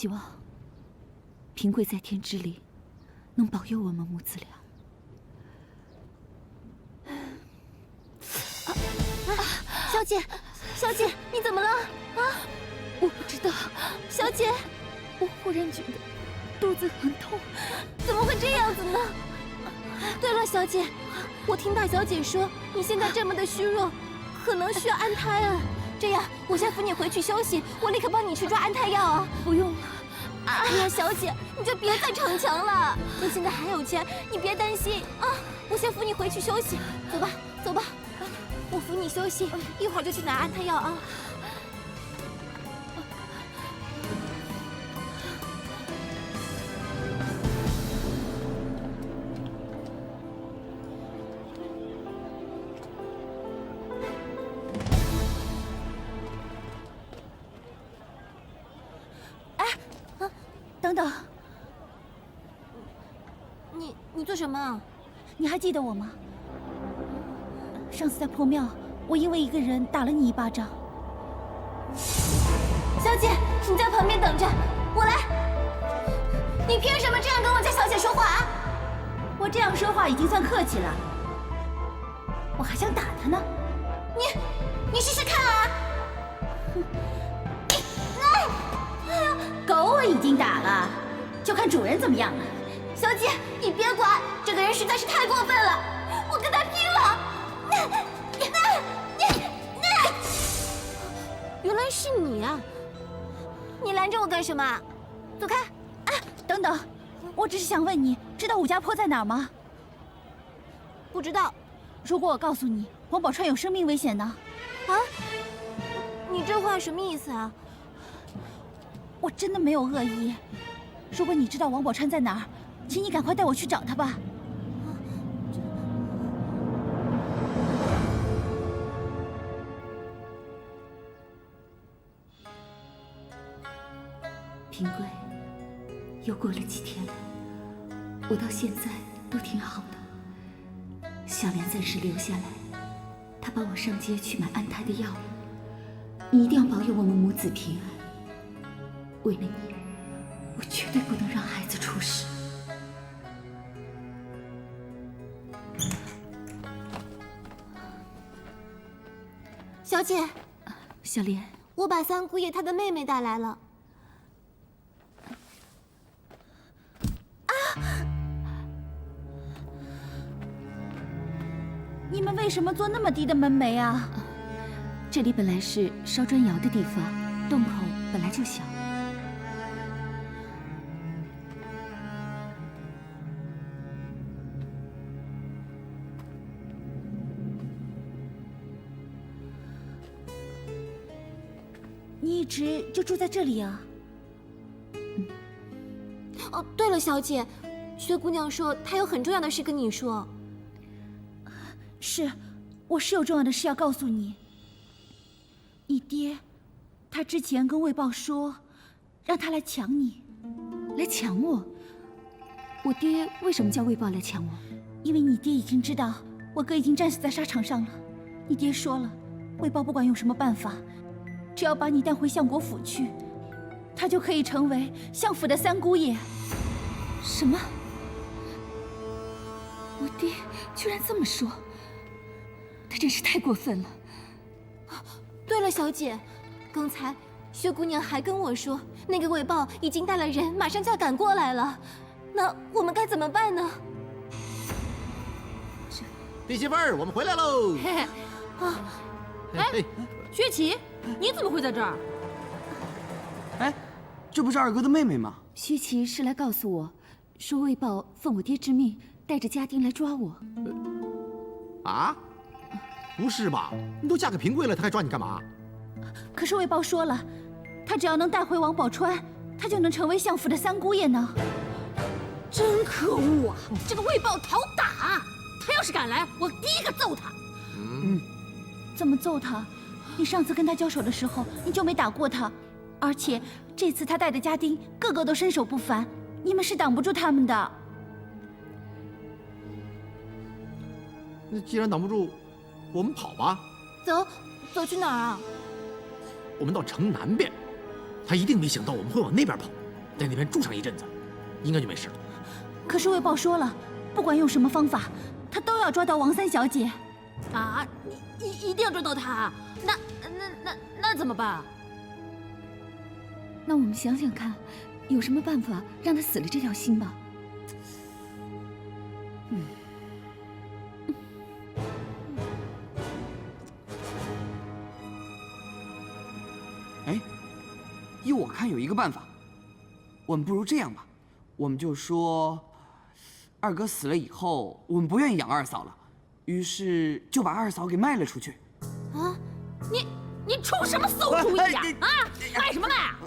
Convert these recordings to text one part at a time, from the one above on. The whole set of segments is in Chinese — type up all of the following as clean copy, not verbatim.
希望平贵在天之灵能保佑我们母子俩。小姐，小姐，你怎么了？啊！我不知道，小姐，我忽然觉得肚子很痛。怎么会这样子呢？对了，小姐，我听大小姐说你现在这么的虚弱，可能需要安胎啊。这样，我先扶你回去休息，我立刻帮你去抓安胎药啊。不用了。哎呀，小姐，你就别再逞强了。我现在还有钱，你别担心啊。我先扶你回去休息，走吧，走吧。我扶你休息，一会儿就去拿安胎药啊。等等，你做什么？你还记得我吗？上次在破庙，我因为一个人打了你一巴掌。小姐，你在旁边等着，我来。你凭什么这样跟我家小姐说话啊？我这样说话已经算客气了，我还想打他呢。你试试看啊！狗我已经打了，就看主人怎么样了。小姐，你别管，这个人实在是太过分了，我跟他拼了！原来是你啊！你拦着我干什么？走开！等等，我只是想问你，知道武家坡在哪儿吗？不知道。如果我告诉你王宝钏有生命危险呢？啊？你这话什么意思啊？我真的没有恶意。如果你知道王宝钏在哪儿，请你赶快带我去找她吧。平贵，又过了几天了，我到现在都挺好的。小莲暂时留下来，她帮我上街去买安胎的药。你一定要保佑我们母子平安。为了你，我绝对不能让孩子出事。小姐，小莲，我把三姑爷他的妹妹带来了。你们为什么做那么低的门楣啊？这里本来是烧砖窑的地方，洞口本来就小。你一直就住在这里啊？哦，对了，小姐，薛姑娘说她有很重要的事跟你说。是，我是有重要的事要告诉你。你爹，他之前跟魏豹说，让他来抢你。来抢我？我爹为什么叫魏豹来抢我？因为你爹已经知道我哥已经战死在沙场上了。你爹说了，魏豹不管用什么办法，只要把你带回相国府去，他就可以成为相府的三姑爷。什么？我爹居然这么说，他真是太过分了。对了，小姐，刚才薛姑娘还跟我说，那个魏豹已经带了人，马上就要赶过来了。那我们该怎么办呢？弟媳妇儿，我们回来喽！嘿嘿，啊，哎，薛琪，你怎么会在这儿？哎，这不是二哥的妹妹吗？薛琪是来告诉我，说魏豹奉我爹之命，带着家丁来抓我。啊？不是吧？你都嫁给平贵了，他还抓你干嘛？可是魏豹说了，他只要能带回王宝钏，他就能成为相府的三姑爷呢。真可恶啊！这个魏豹讨打，他要是敢来，我第一个揍他。怎么揍他？你上次跟他交手的时候，你就没打过他，而且这次他带的家丁个个都身手不凡，你们是挡不住他们的。那既然挡不住，我们跑吧。走去哪儿啊？我们到城南边，他一定没想到我们会往那边跑。在那边住上一阵子，应该就没事了。可是卫豹说了，不管用什么方法，他都要抓到王三小姐。啊，一定要抓到他？那怎么办？那我们想想看，有什么办法让他死了这条心吧。哎，依我看有一个办法，我们不如这样吧，我们就说，二哥死了以后，我们不愿意养二嫂了，于是就把二嫂给卖了出去。啊，你出什么馊主意呀？啊，卖什么卖啊？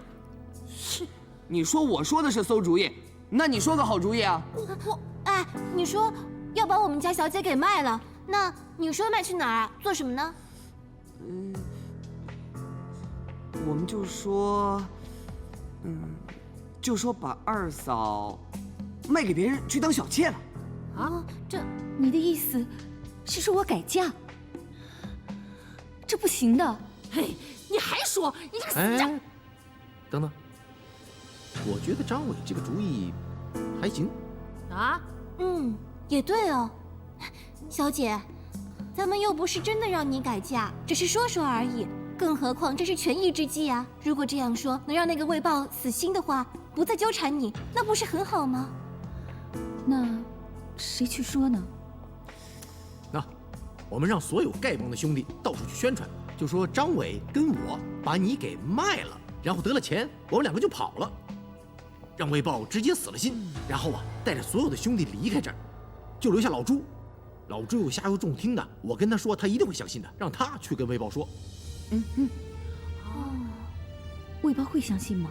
你说我说的是馊主意，那你说个好主意啊？哎，你说要把我们家小姐给卖了，那你说卖去哪儿啊？做什么呢？我们就说，就说把二嫂卖给别人去当小妾了。啊，你的意思是说我改嫁？这不行的。嘿，你还说你这个死家伙！等等，我觉得张伟这个主意还行。啊？也对哦，小姐，咱们又不是真的让你改嫁，只是说说而已。更何况这是权宜之计啊！如果这样说能让那个卫豹死心的话，不再纠缠你，那不是很好吗？那谁去说呢？那我们让所有丐帮的兄弟到处去宣传，就说张伟跟我把你给卖了，然后得了钱，我们两个就跑了，让卫豹直接死了心，然后带着所有的兄弟离开这儿，就留下老朱。老朱又瞎又中听的，我跟他说，他一定会相信的，让他去跟卫豹说。卫豹会相信吗？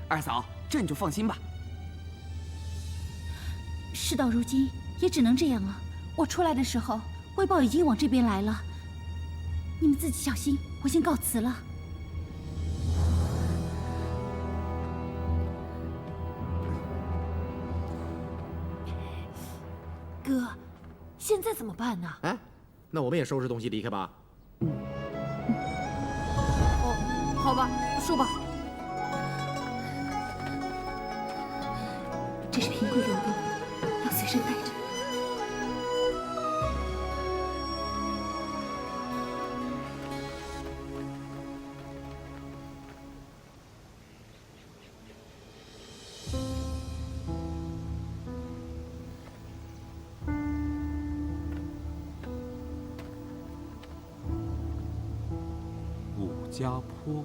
二嫂，这你就放心吧。事到如今也只能这样了。我出来的时候，卫豹已经往这边来了。你们自己小心，我先告辞了。哥，现在怎么办呢？哎，那我们也收拾东西离开吧。哦，好吧，说吧。这是平贵留的，要随身带着。武家坡。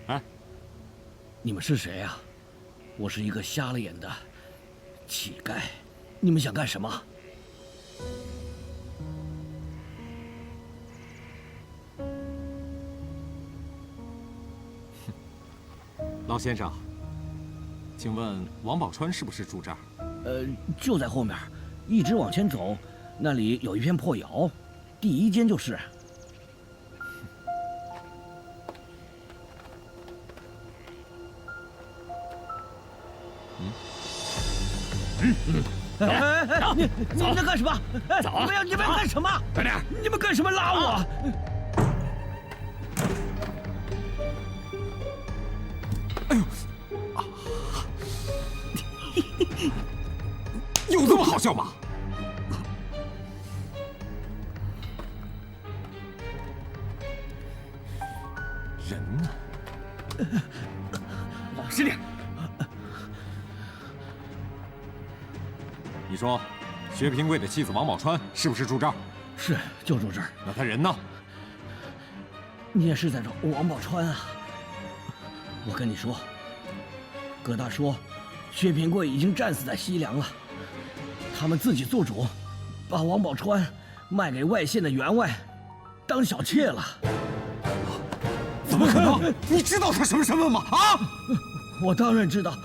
哎，你们是谁啊？我是一个瞎了眼的乞丐，你们想干什么？老先生，请问王宝钏是不是住这儿？就在后面，一直往前走，那里有一片破窑，第一间就是。你们在干什么？走！你们干什么？快点！你们干什么拉我？有这么好笑吗？人呢？老实点！你说，薛平贵的妻子王宝钏是不是住这儿？是，就住这儿。那他人呢？你也是在找王宝钏啊？我跟你说，葛大说，薛平贵已经战死在西凉了，他们自己做主，把王宝钏卖给外县的员外，当小妾了。怎么可能？你知道他什么身份吗？啊！我当然知道，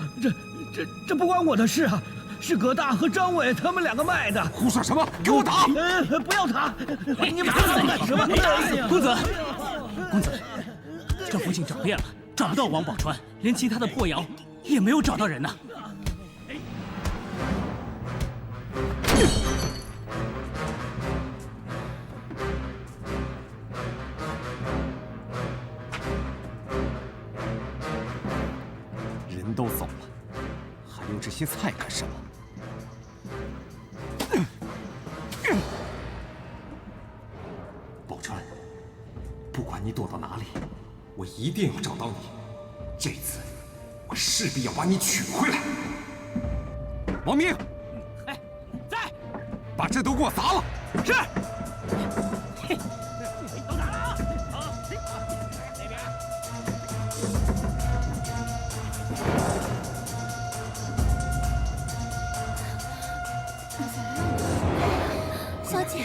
这不关我的事啊，是葛大和张伟他们两个卖的。胡说什么？给我打！不要打！你们在干什么？公子，公子，这附近找遍了，找不到王宝钏，连其他的破窑也没有找到人呢。这些菜干什么？宝钏，不管你躲到哪里，我一定要找到你。这次，我势必要把你取回来。王明，哎，在，把这都给我砸了。是。嘿，都打了啊！好，那边。小姐，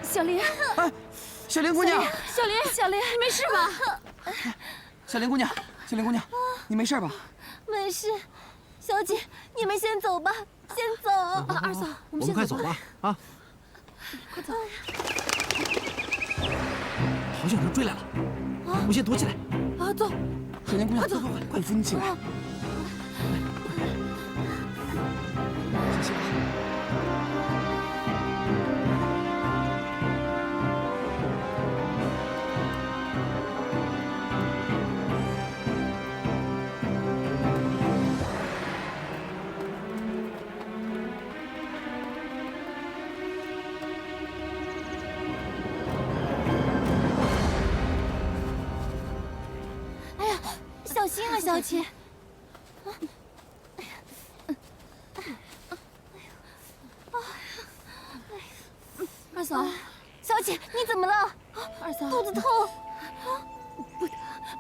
小莲，哎，小莲姑娘，小莲，你没事吧？小莲姑娘，你没事吧？没事。小姐，你们先走吧，先走。二嫂，我们快走吧，啊！快走。好像有人追来了，我先躲起来。啊，走。小莲姑娘，快扶你起来。小心啊！小心啊，小姐！二嫂，小姐，你怎么了？二嫂，肚子痛。不得，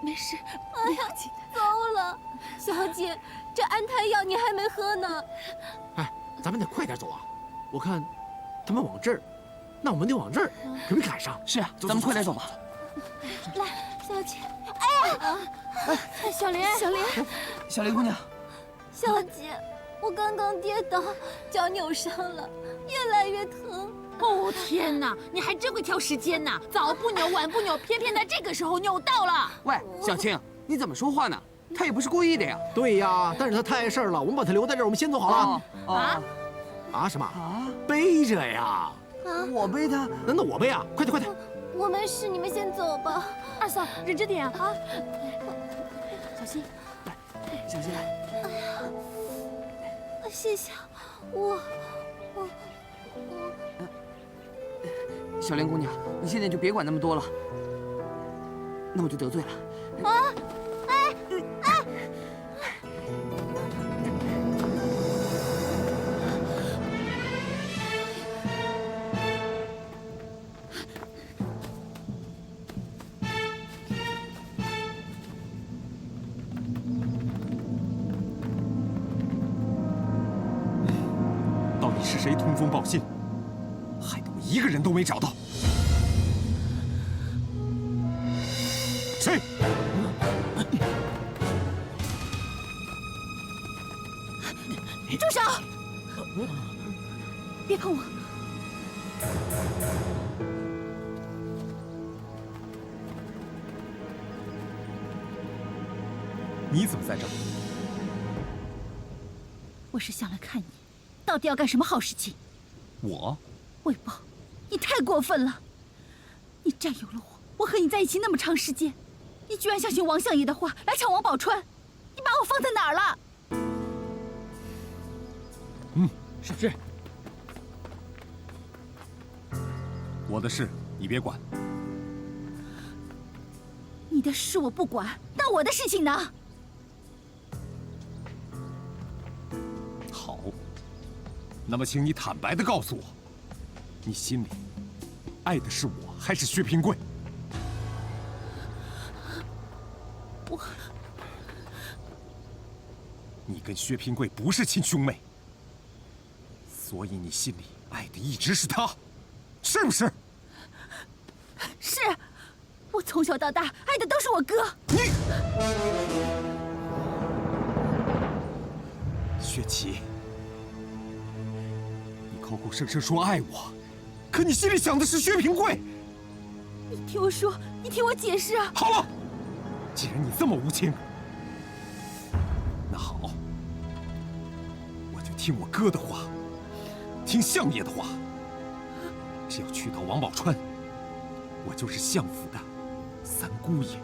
没事。哎呀，糟了！小姐，这安胎药你还没喝呢。哎，咱们得快点走啊！我看他们往这儿，那我们得往这儿，可别赶上。是啊，咱们快点走吧。来，小姐。哎呀！小莲，小莲姑娘，小姐，我刚刚跌倒，脚扭伤了，越来越疼。哦天哪，你还真会挑时间呐！早不扭，晚不扭，偏偏在这个时候扭到了。喂，小青，你怎么说话呢？他也不是故意的呀。对呀，但是他太碍事儿了，我们把他留在这儿，我们先走好了。啊？什么？啊？背着呀？我背他？那我背啊！快点！我没事，你们先走吧。二嫂，忍着点啊！小心，来，小心来。哎呀，谢谢我。小莲姑娘，你现在就别管那么多了，那我就得罪了。啊！到底是谁通风报信，害得我一个人都没找到？谁？住手！别碰我！你怎么在这儿？我是想来看你，到底要干什么好事情？我？魏豹，你太过分了！你占有了我和你在一起那么长时间，你居然相信王相爷的话来抢王宝钏，你把我放在哪儿了？是。我的事你别管。你的事我不管，那我的事情呢？好，那么请你坦白地告诉我，你心里爱的是我还是薛平贵？你跟薛平贵不是亲兄妹，所以你心里爱的一直是他，是不是？是，我从小到大爱的都是我哥。薛琪，你口口声声说爱我，可你心里想的是薛平贵。你听我说，你听我解释啊！好了，既然你这么无情，那好，我就听我哥的话，听相爷的话。只要娶到王宝钏，我就是相府的三姑爷，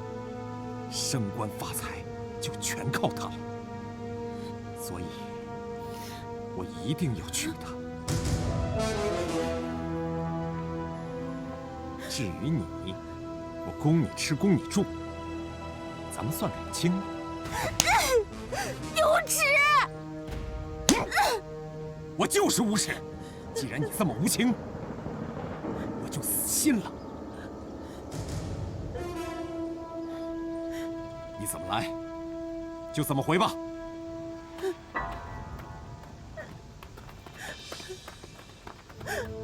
升官发财就全靠他了。所以，我一定要娶她。至于你，我供你吃，供你住，咱们算两清。你无耻！我就是无耻。既然你这么无情，我就死心了。你怎么来，就怎么回吧。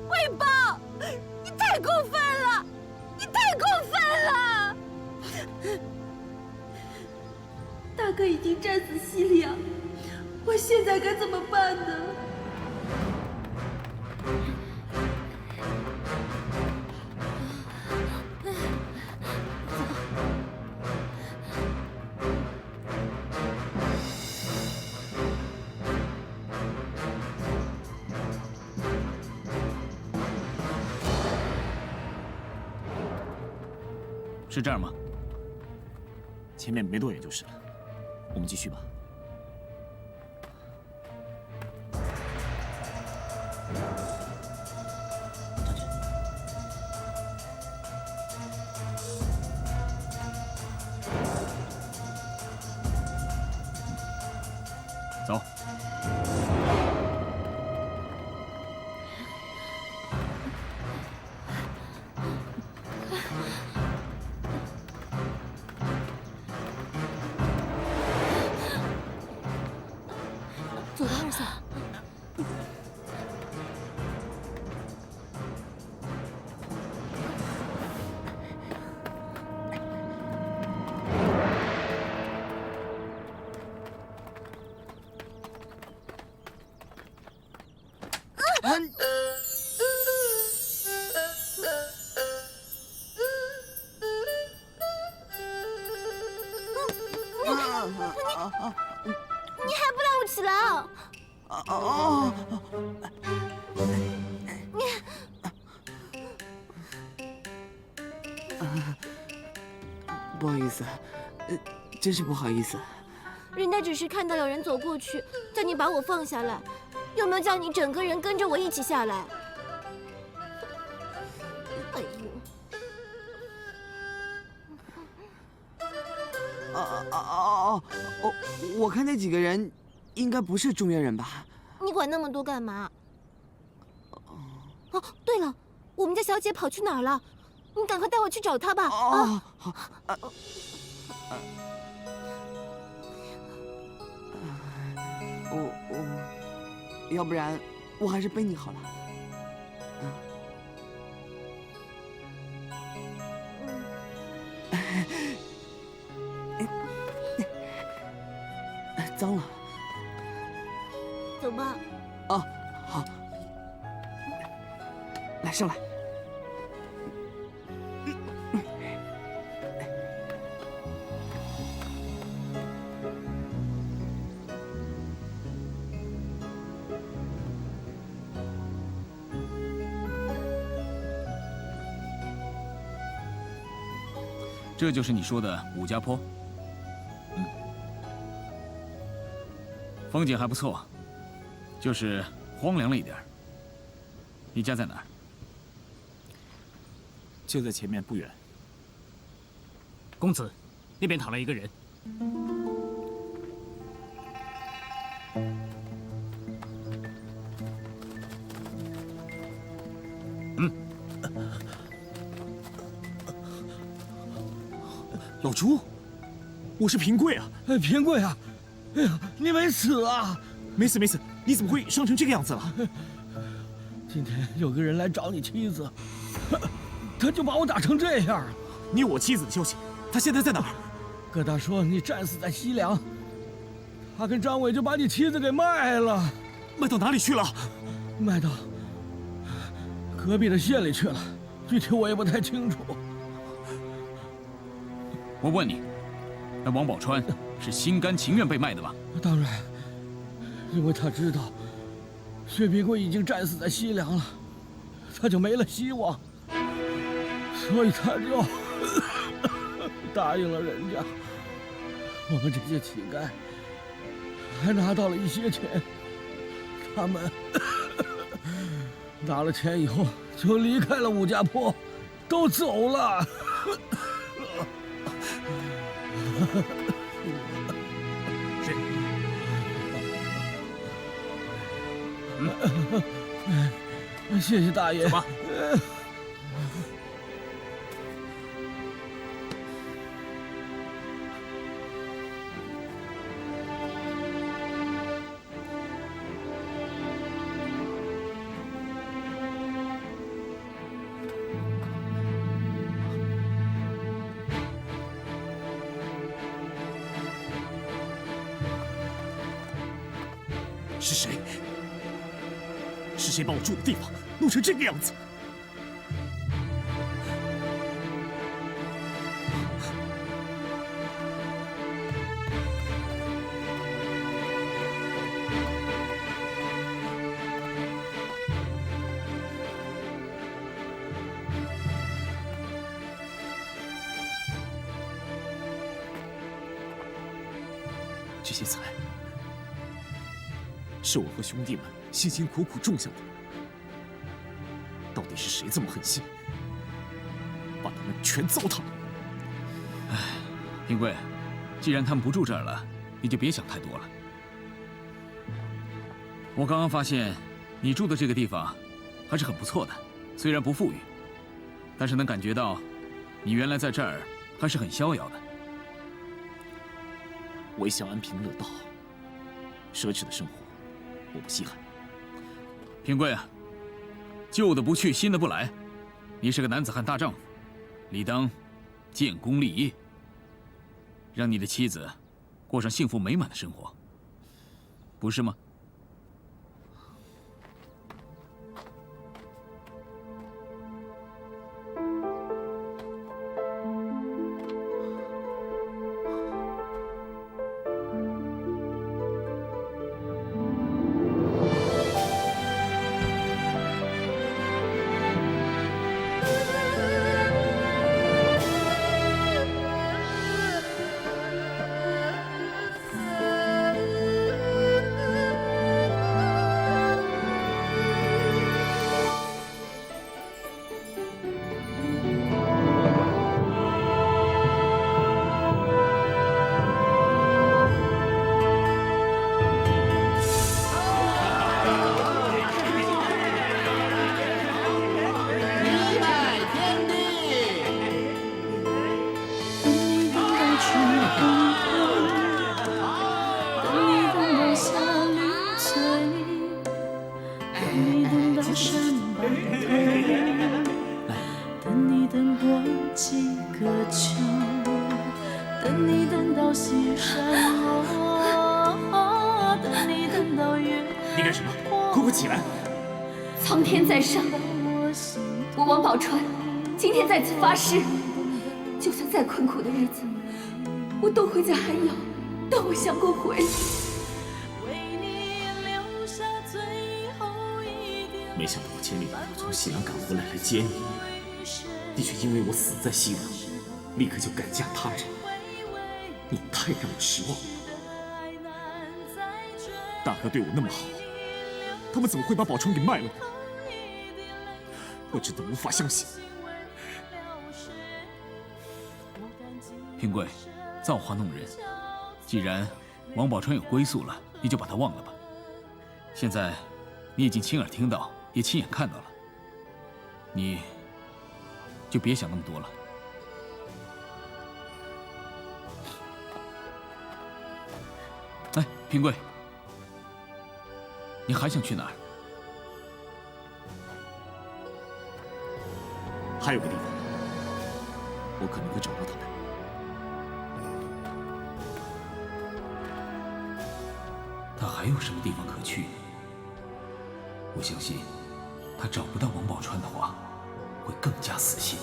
魏豹，你太过分了！你太过分了！大哥已经战死西凉，我现在该怎么办呢？是这儿吗？前面没多远就是了，我们继续吧。走。走吧，二嫂。你还不让我起来啊？不好意思，真是不好意思。人家只是看到有人走过去，叫你把我放下来，有没有叫你整个人跟着我一起下来？哎呦！我看那几个人应该不是中原人吧？你管那么多干嘛？哦，对了，我们家小姐跑去哪儿了？你赶快带我去找她吧。哦，好。要不然我还是背你好了。脏了。走吧。哦，好。来，上来。这就是你说的武家坡。风景还不错，就是荒凉了一点。你家在哪儿？就在前面不远。公子，那边躺了一个人。老朱，我是平贵啊！平贵啊！哎呀，你没死啊？没死没死，你怎么会伤成这个样子了？今天有个人来找你妻子，他就把我打成这样。你有我妻子的消息，她现在在哪儿？葛大说你战死在西凉，他跟张伟就把你妻子给卖了。卖到哪里去了？卖到隔壁的县里去了，具体我也不太清楚。我问你，那王宝钏是心甘情愿被卖的吧？当然，因为他知道薛平贵已经战死在西凉了，他就没了希望，所以他就答应了人家。我们这些乞丐还拿到了一些钱。他们拿了钱以后就离开了武家坡，都走了。是。谢谢大爷。走吧。是谁？是谁把我住的地方弄成这个样子？这些财是我和兄弟们辛辛苦苦种下的，到底是谁这么狠心，把他们全糟蹋了？哎，平贵，既然他们不住这儿了，你就别想太多了。我刚刚发现，你住的这个地方还是很不错的，虽然不富裕，但是能感觉到，你原来在这儿还是很逍遥的。我一向安贫乐道，奢侈的生活我不稀罕。平贵啊，旧的不去，新的不来。你是个男子汉大丈夫，理当建功立业，让你的妻子过上幸福美满的生活，不是吗？你干什么？快快起来！苍天在上，我王宝钏今天在此发誓，就算再困苦的日子，我都会在寒窑等我相公回来。没想到我千里迢迢从西凉赶回来接你，你却因为我死在西凉，立刻就改嫁他人。你太让我失望了。大哥对我那么好，他们怎么会把宝钏给卖了呢？我真的无法相信。平贵，造化弄人。既然王宝钏有归宿了，你就把她忘了吧。现在你已经亲耳听到，也亲眼看到了，你就别想那么多了。哎，平贵，你还想去哪儿？还有个地方，我可能会找到他们。他还有什么地方可去呢？我相信，他找不到王宝钏的话，会更加死心。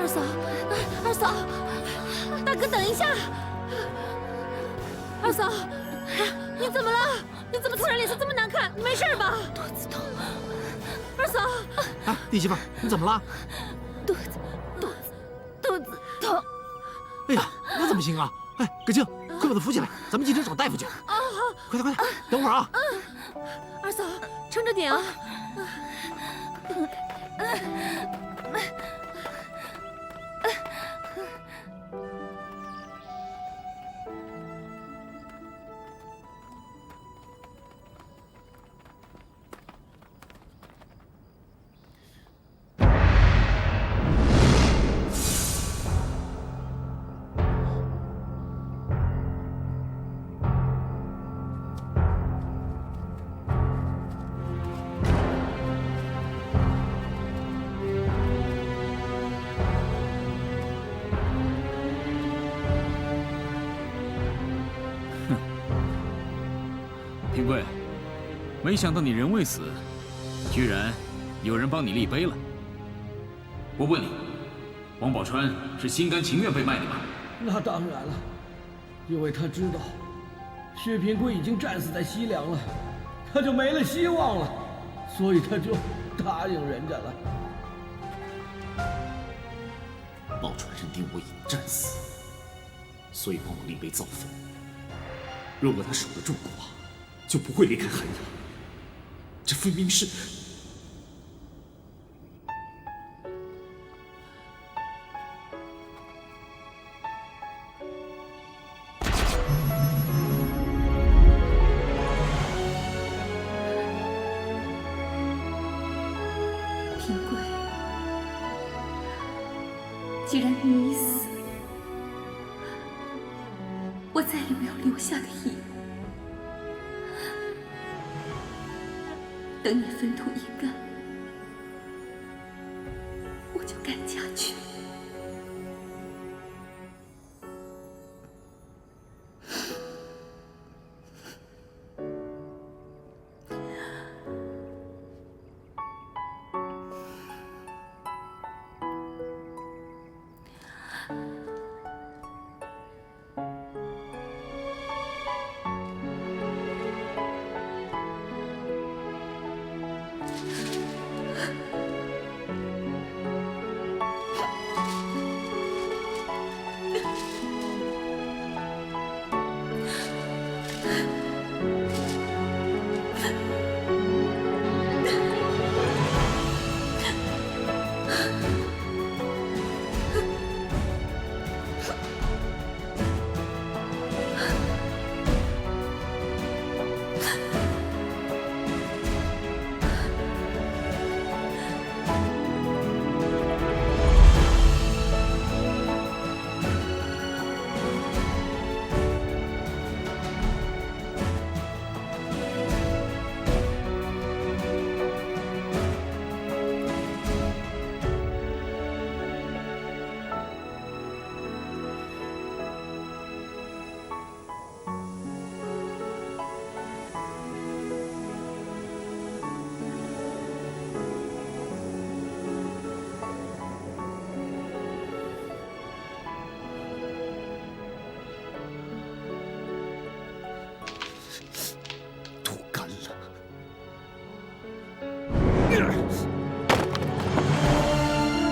二嫂，二嫂，大哥，等一下！二嫂，你怎么了？你怎么突然脸色这么难看？你没事吧？肚子痛。二嫂，哎，弟媳妇，你怎么了？肚子疼。哎呀，那怎么行啊？哎，葛静，快把他扶起来，咱们进城找大夫去。啊，好，快点，等会儿啊。二嫂，撑着点啊。平贵，没想到你人未死，居然有人帮你立碑了。我问你，王宝钏是心甘情愿被卖的吗？那当然了，因为他知道薛平贵已经战死在西凉了，他就没了希望了，所以他就答应人家了。宝钏认定我已战死，所以帮我立碑造坟。如果他守得住的话，就不会离开寒窑。这分明是……平贵，既然你已死，我再也没有留下的义务。等你坟土一干，我就改嫁去。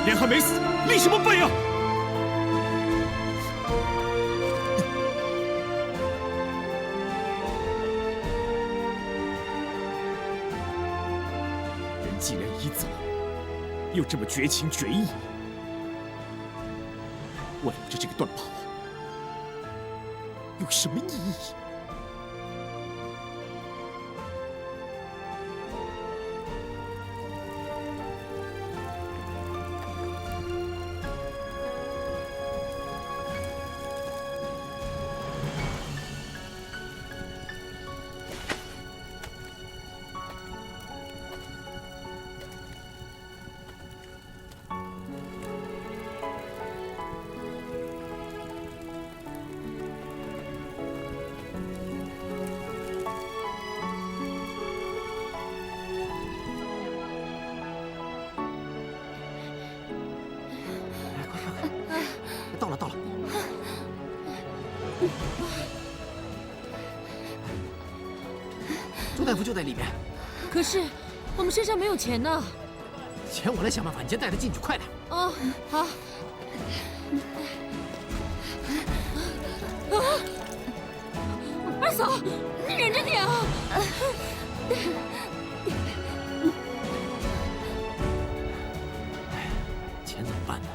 莲还没死，立什么碑啊？人既然已走，又这么绝情绝义，我留着这个缎袍有什么意义？到了。周大夫就在里面。可是我们身上没有钱呢。钱我来想办法，你先带他进去，快点。哦，好。二嫂，你忍着点啊！钱怎么办呢？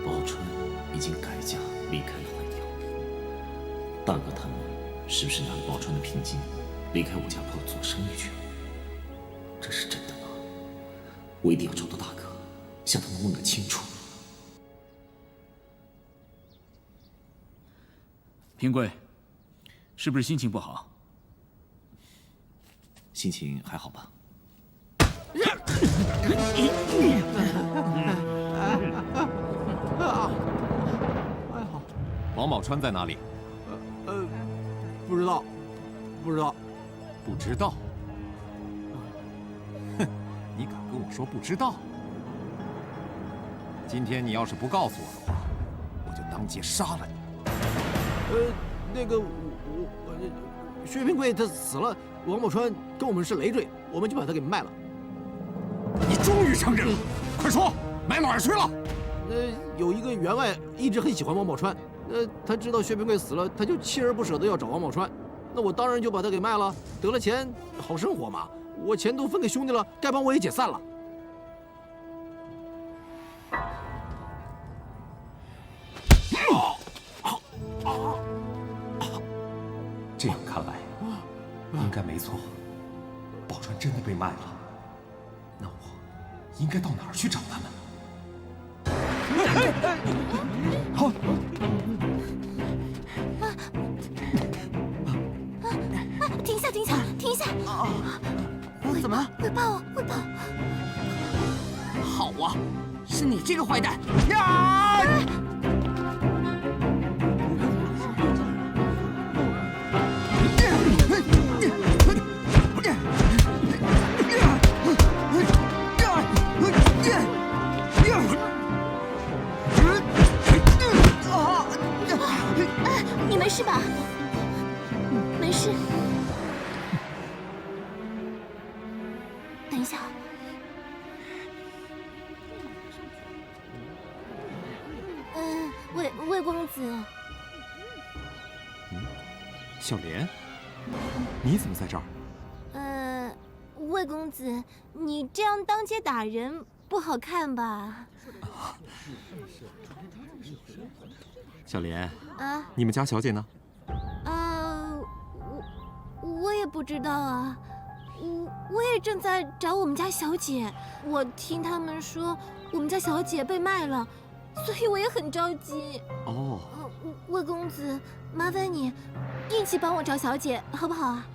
宝钏已经改嫁离开了淮阳，大哥他们是不是拿了宝钏的聘金离开武家铺做生意去了？这是真的吗？我一定要找到大哥，向他们问个清楚。平贵，是不是心情不好？心情还好吧？王宝钏在哪里？不知道，不知道。不知道？哼，你敢跟我说不知道？今天你要是不告诉我的话，我就当街杀了你。那个薛平贵他死了，王宝钏跟我们是累赘，我们就把他给卖了。你终于承认了，快说，卖哪儿去了？有一个员外一直很喜欢王宝钏，他知道薛平贵死了，他就锲而不舍的要找王宝钏，那我当然就把他给卖了，得了钱好生活嘛。我钱都分给兄弟了，丐帮我也解散了。这样看来，应该没错，宝钏真的被卖了。那我应该到哪儿去找他们？好，停下，停下，停下！怎么了？汇报啊，汇报！好啊，是你这个坏蛋！呀！你没事吧？没事。等一下。魏公子。小莲，你怎么在这儿？魏公子，你这样当街打人不好看吧？小莲，啊？你们家小姐呢？我也不知道啊，我也正在找我们家小姐。我听他们说我们家小姐被卖了，所以我也很着急。哦。魏公子，麻烦你一起帮我找小姐，好不好啊？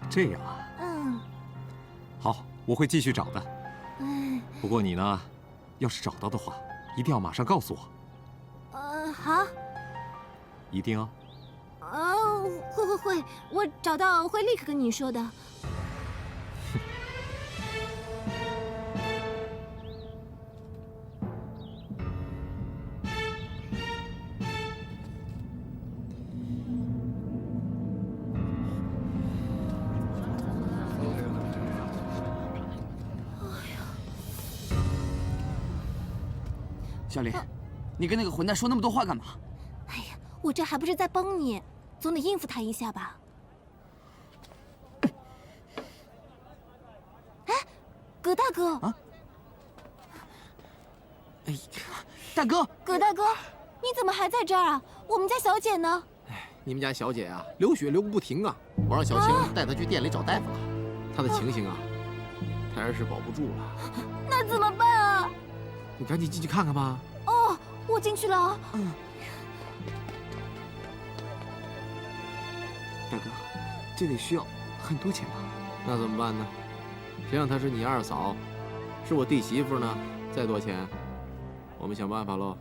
这样啊。嗯。好，我会继续找的。不过你呢，要是找到的话，一定要马上告诉我。好。一定啊。会，我找到会立刻跟你说的。小莲，你跟那个混蛋说那么多话干嘛？哎呀，我这还不是在帮你，总得应付他一下吧。哎，葛大哥！啊！哎呀，大哥！葛大哥，你怎么还在这儿啊？我们家小姐呢？哎，你们家小姐啊，流血流个不停啊！我让小青带她去店里找大夫了，她的情形啊，胎儿是保不住了。那怎么办啊？你赶紧进去看看吧。哦，我进去了。大哥，这得需要很多钱吧？那怎么办呢？谁让她是你二嫂，是我弟媳妇呢？再多钱，我们想办法喽。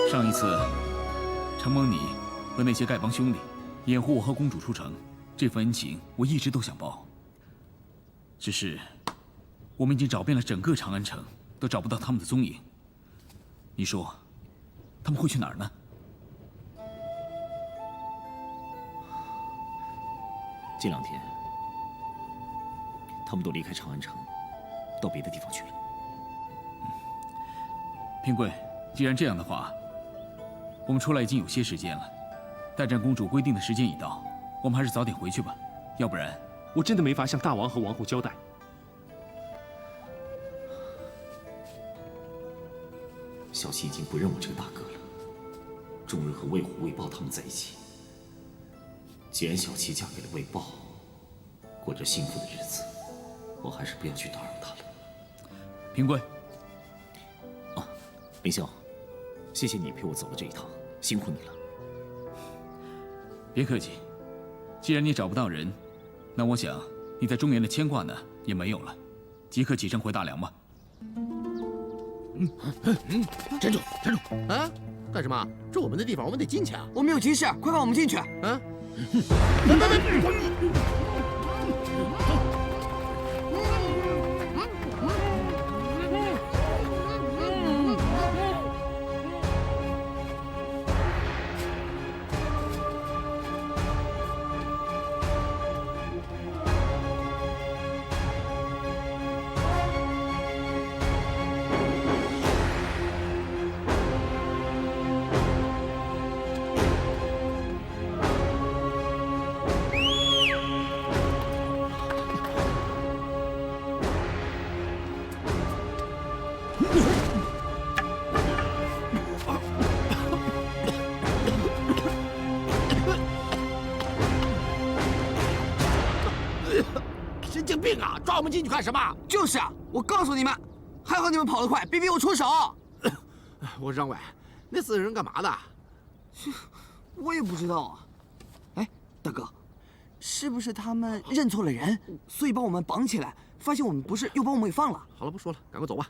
上一次承蒙你和那些丐帮兄弟掩护我和公主出城，这份恩情我一直都想报。只是我们已经找遍了整个长安城，都找不到他们的踪影。你说他们会去哪儿呢？这2天他们都离开长安城，到别的地方去了。平贵，既然这样的话，我们出来已经有些时间了，待战公主规定的时间已到，我们还是早点回去吧，要不然我真的没法向大王和王后交代。小七已经不认我这个大哥了，终日和魏虎、魏豹他们在一起。既然小七嫁给了魏豹，过着幸福的日子，我还是不要去打扰他了。平贵，凌霄，谢谢你陪我走了这一趟，辛苦你了。别客气，既然你找不到人，那我想你在中原的牵挂呢也没有了，即刻启程回大梁吧。站住！站住！啊，干什么？这我们的地方，我们得进去啊！我们有急事，快放我们进去！啊！神经病啊！抓我们进去干什么？就是啊，我告诉你们，还好你们跑得快，别逼我出手。我说张伟，那4个人干嘛的？我也不知道啊。哎，大哥，是不是他们认错了人，所以把我们绑起来？发现我们不是，又把我们给放了？好了，不说了，赶快走吧。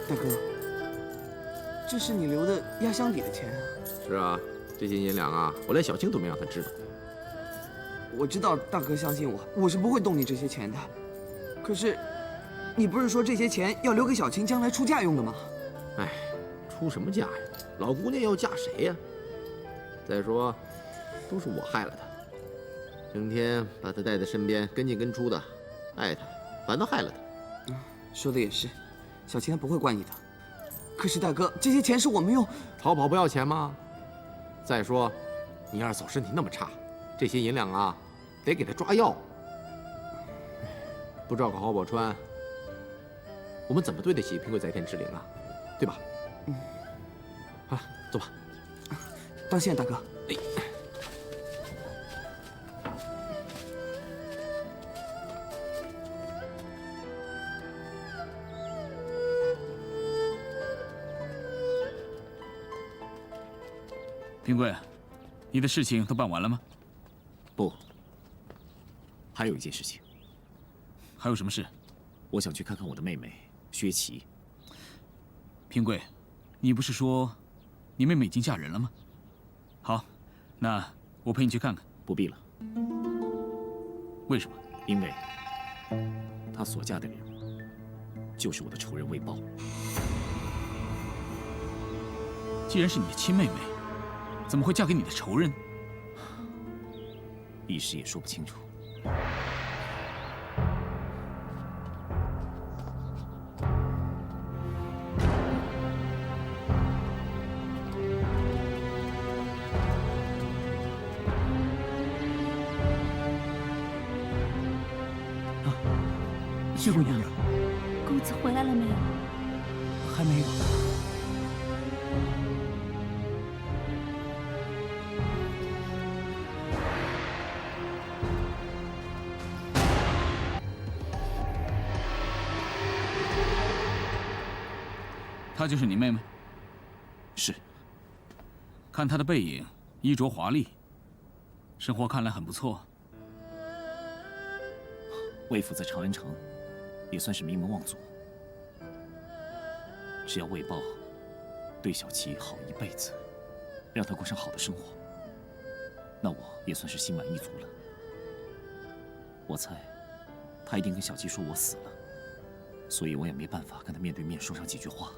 大哥，这是你留的压箱底的钱啊！是啊，这些银两啊，我连小青都没让他知道。我知道大哥相信我，我是不会动你这些钱的。可是，你不是说这些钱要留给小青将来出嫁用的吗？哎，出什么嫁呀？老姑娘要嫁谁呀？再说，都是我害了她，整天把她带在身边，跟进跟出的，爱她，反倒害了她。说的也是。小青她不会怪你的，可是大哥，这些钱是我们用逃跑不要钱吗？再说，你二嫂身体那么差，这些银两啊，得给她抓药。不照顾好宝钏，我们怎么对得起平贵在天之灵啊？对吧？好，走吧。当心，大哥。平贵，你的事情都办完了吗？不，还有一件事情。还有什么事？我想去看看我的妹妹薛琪。平贵，你不是说你妹妹已经嫁人了吗？好，那我陪你去看看。不必了。为什么？因为她所嫁的人就是我的仇人魏豹。既然是你的亲妹妹，怎么会嫁给你的仇人？一时也说不清楚。谢姑娘。子回来了没有？还没有。她就是你妹妹？是。看她的背影，衣着华丽，生活看来很不错。魏府在长安城，也算是名门望族。只要魏豹对小琪好一辈子，让她过上好的生活，那我也算是心满意足了。我猜，他一定跟小琪说我死了，所以我也没办法跟他面对面说上几句话。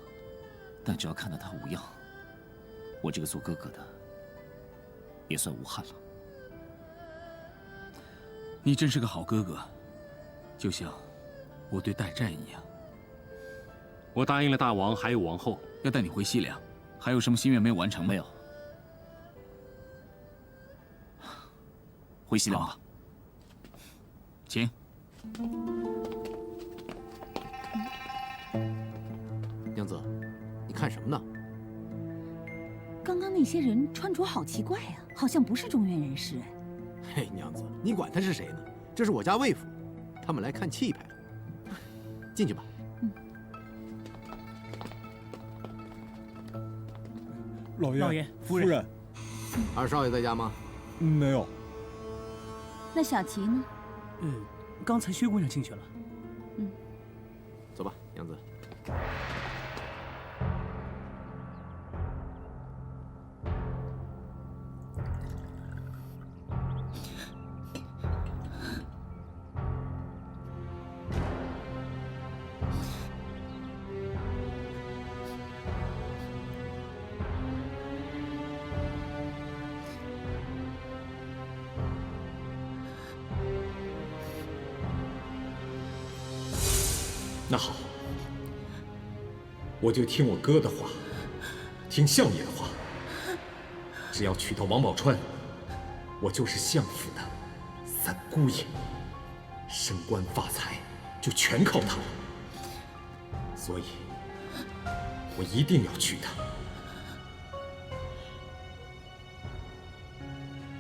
但只要看到他无恙，我这个做哥哥的也算无憾了。你真是个好哥哥，就像我对待战一样。我答应了大王还有王后，要带你回西凉，还有什么心愿没有完成吗？没有。回西凉吧。请。娘子，你看什么呢？刚刚那些人穿着好奇怪呀，好像不是中原人士哎。嘿，娘子，你管他是谁呢？这是我家魏府，他们来看气派。进去吧。老爷，夫人，二少爷在家吗？没有。那小琪呢？刚才薛姑娘进去了。走吧，娘子。那好，我就听我哥的话，听相爷的话。只要娶到王宝钏，我就是相府的三姑爷，升官发财就全靠他了。所以，我一定要娶她。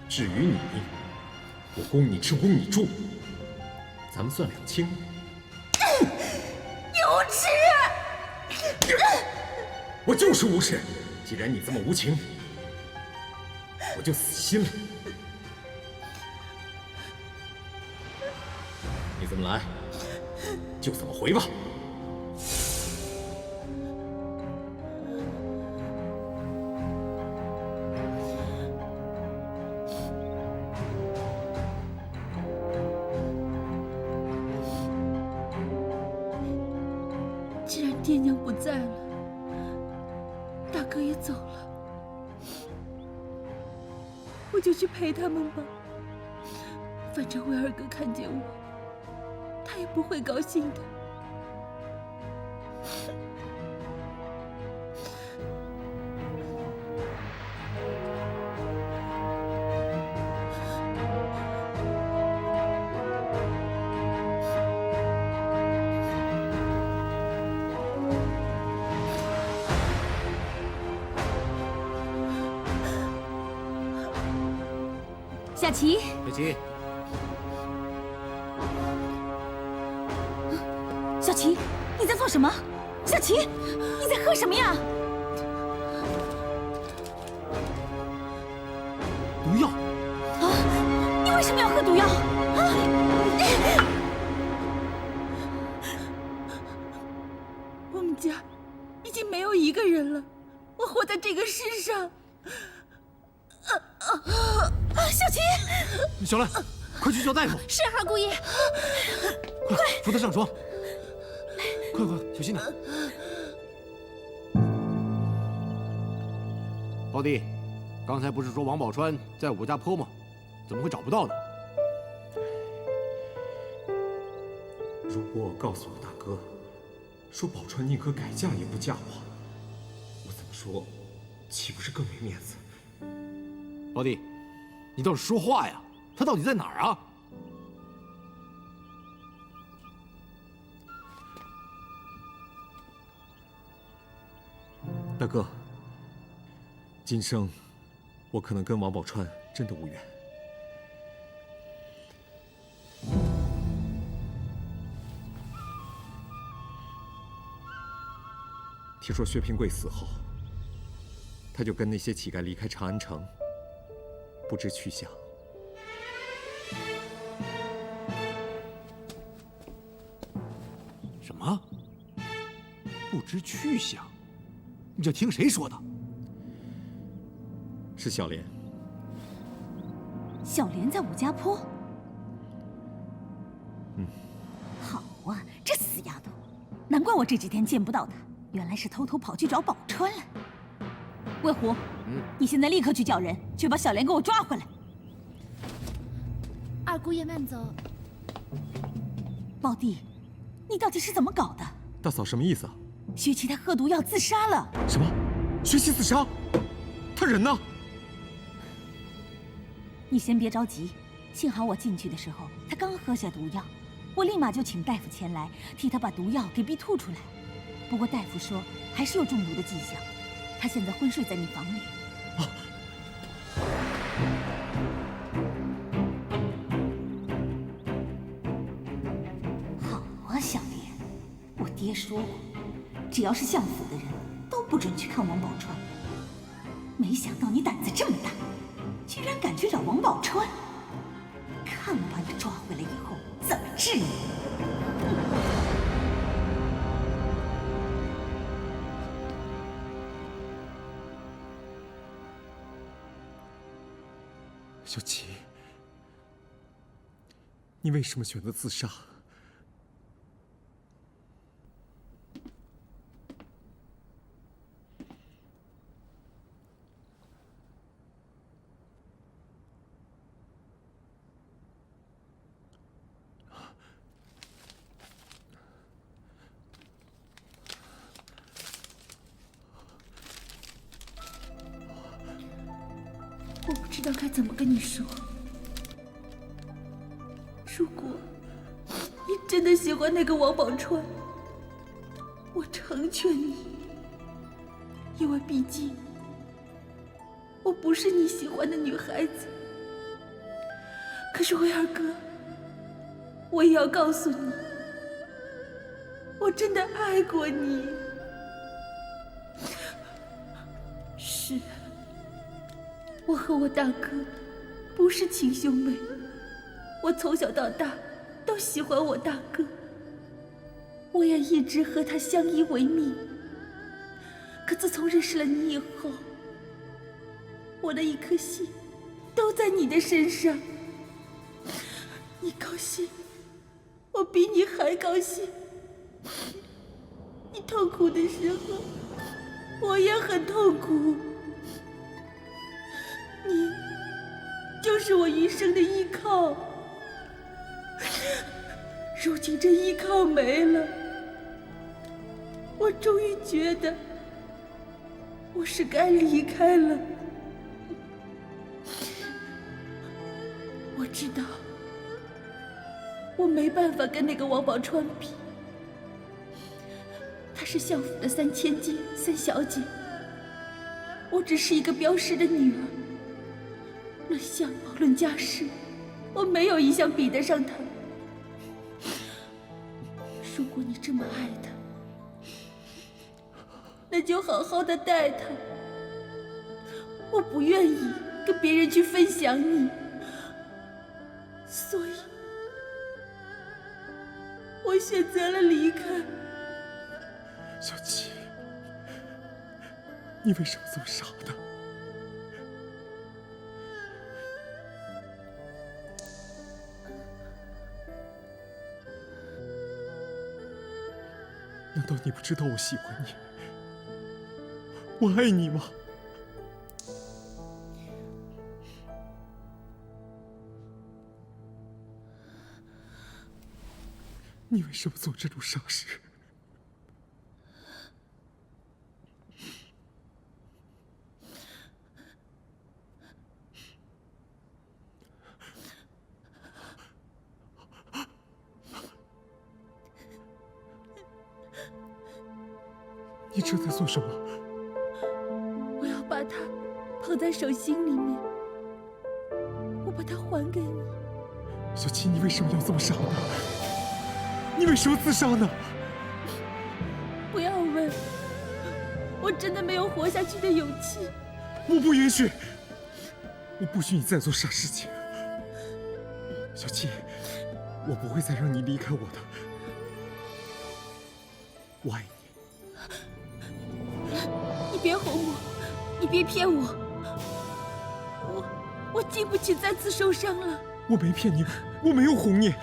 至于你，我供你吃，供你住，咱们算两清。无耻！我就是无耻。既然你这么无情，我就死心了。你怎么来，就怎么回吧。既然爹娘不在了，大哥也走了，我就去陪他们吧。反正魏二哥看见我，他也不会高兴的。小琪，小琪，小琪，你在做什么？小琪，你在喝什么呀？毒药！啊！你为什么要喝毒药？啊！我们家已经没有一个人了，我活在这个世上。小琪，小兰，快去叫大夫！是二姑爷，快扶他上床！快，小心点！胞弟，刚才不是说王宝钏在我家坡吗？怎么会找不到呢？如果我告诉我大哥，说宝钏宁可改嫁也不嫁我，我怎么说，岂不是更没面子？胞弟，你倒是说话呀！他到底在哪儿啊？大哥，今生我可能跟王宝钏真的无缘。听说薛平贵死后，他就跟那些乞丐离开长安城，不知去向。什么？不知去向？你这听谁说的？是小莲。小莲在武家坡。嗯。好啊，这死丫头，难怪我这几天见不到她，原来是偷偷跑去找宝钏了。魏虎，你现在立刻去叫人，去把小莲给我抓回来。二姑爷慢走。宝弟，你到底是怎么搞的？大嫂什么意思啊？薛琪他喝毒药自杀了。什么？薛琪自杀？他人呢？你先别着急，幸好我进去的时候他刚喝下毒药，我立马就请大夫前来替他把毒药给逼吐出来。不过大夫说还是有中毒的迹象，他现在昏睡在你房里。啊！好啊，小莲，我爹说过，只要是相府的人都不准去看王宝钏。没想到你胆子这么大，居然敢去找王宝钏！看我把你抓回来以后怎么治你！小琪，你为什么选择自杀？我不知道该怎么跟你说。如果你真的喜欢那个王宝钏，我成全你，因为毕竟我不是你喜欢的女孩子。可是威尔哥，我也要告诉你，我真的爱过你。是。我和我大哥不是亲兄妹，我从小到大都喜欢我大哥，我也一直和他相依为命。可自从认识了你以后，我的一颗心都在你的身上。你高兴，我比你还高兴；你痛苦的时候，我也很痛苦。你就是我余生的依靠，如今这依靠没了，我终于觉得我是该离开了。我知道我没办法跟那个王宝钏比，她是相府的3千金3小姐，我只是一个镖师的女儿。论相貌，论家世，我没有一项比得上他。如果你这么爱他，那就好好的待他。我不愿意跟别人去分享你，所以我选择了离开。小琪，你为什么这么傻呢？难道你不知道我喜欢你，我爱你吗？你为什么做这种傻事？你这在做什么？在手心里面，我把它还给你。小七，你为什么要这么傻呢？你为什么自杀呢？不要问，我真的没有活下去的勇气。我不允许，我不许你再做傻事情。小七，我不会再让你离开我的，我爱你。你别哄我，你别骗我，我经不起再次受伤了。我没骗你，我没有哄你。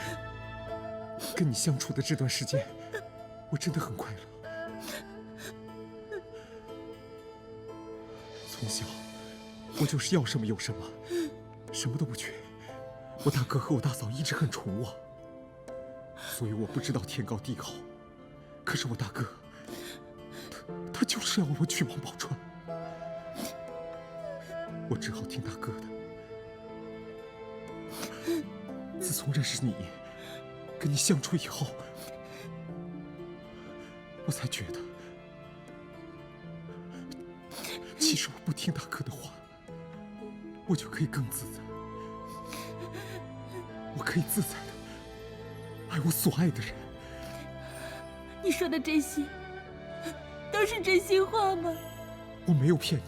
跟你相处的这段时间，我真的很快乐。从小，我就是要什么有什么，什么都不缺。我大哥和我大嫂一直很宠我，所以我不知道天高地厚。可是我大哥，他就是要我去王宝钏，我只好听大哥的。自从认识你，跟你相处以后，我才觉得，其实我不听大哥的话，我就可以更自在。我可以自在的爱我所爱的人。你说的这些都是真心话吗？我没有骗你。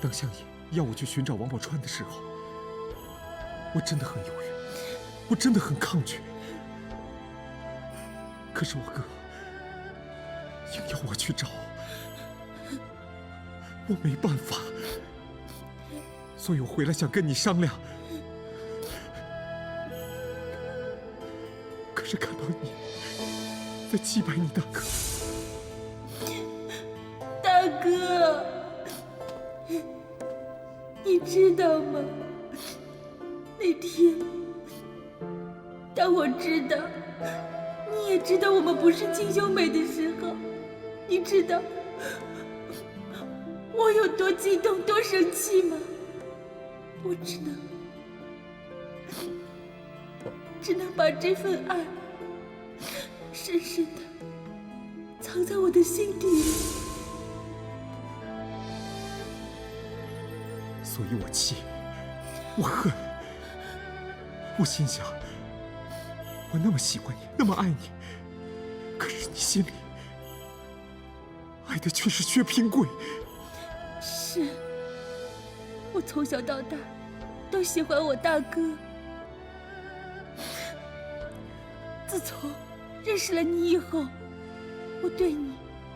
当相爷要我去寻找王宝钏的时候，我真的很犹豫，我真的很抗拒。可是我哥硬要我去找，我没办法，所以我回来想跟你商量。可是看到你在祭拜你大哥，大哥，你知道吗？那天，当我知道，你也知道我们不是亲兄妹的时候，你知道我有多激动、多生气吗？我只能把这份爱深深的藏在我的心底里。所以我气，我恨。我心想，我那么喜欢你，那么爱你，可是你心里爱的却是薛平贵。是，我从小到大都喜欢我大哥。自从认识了你以后，我对你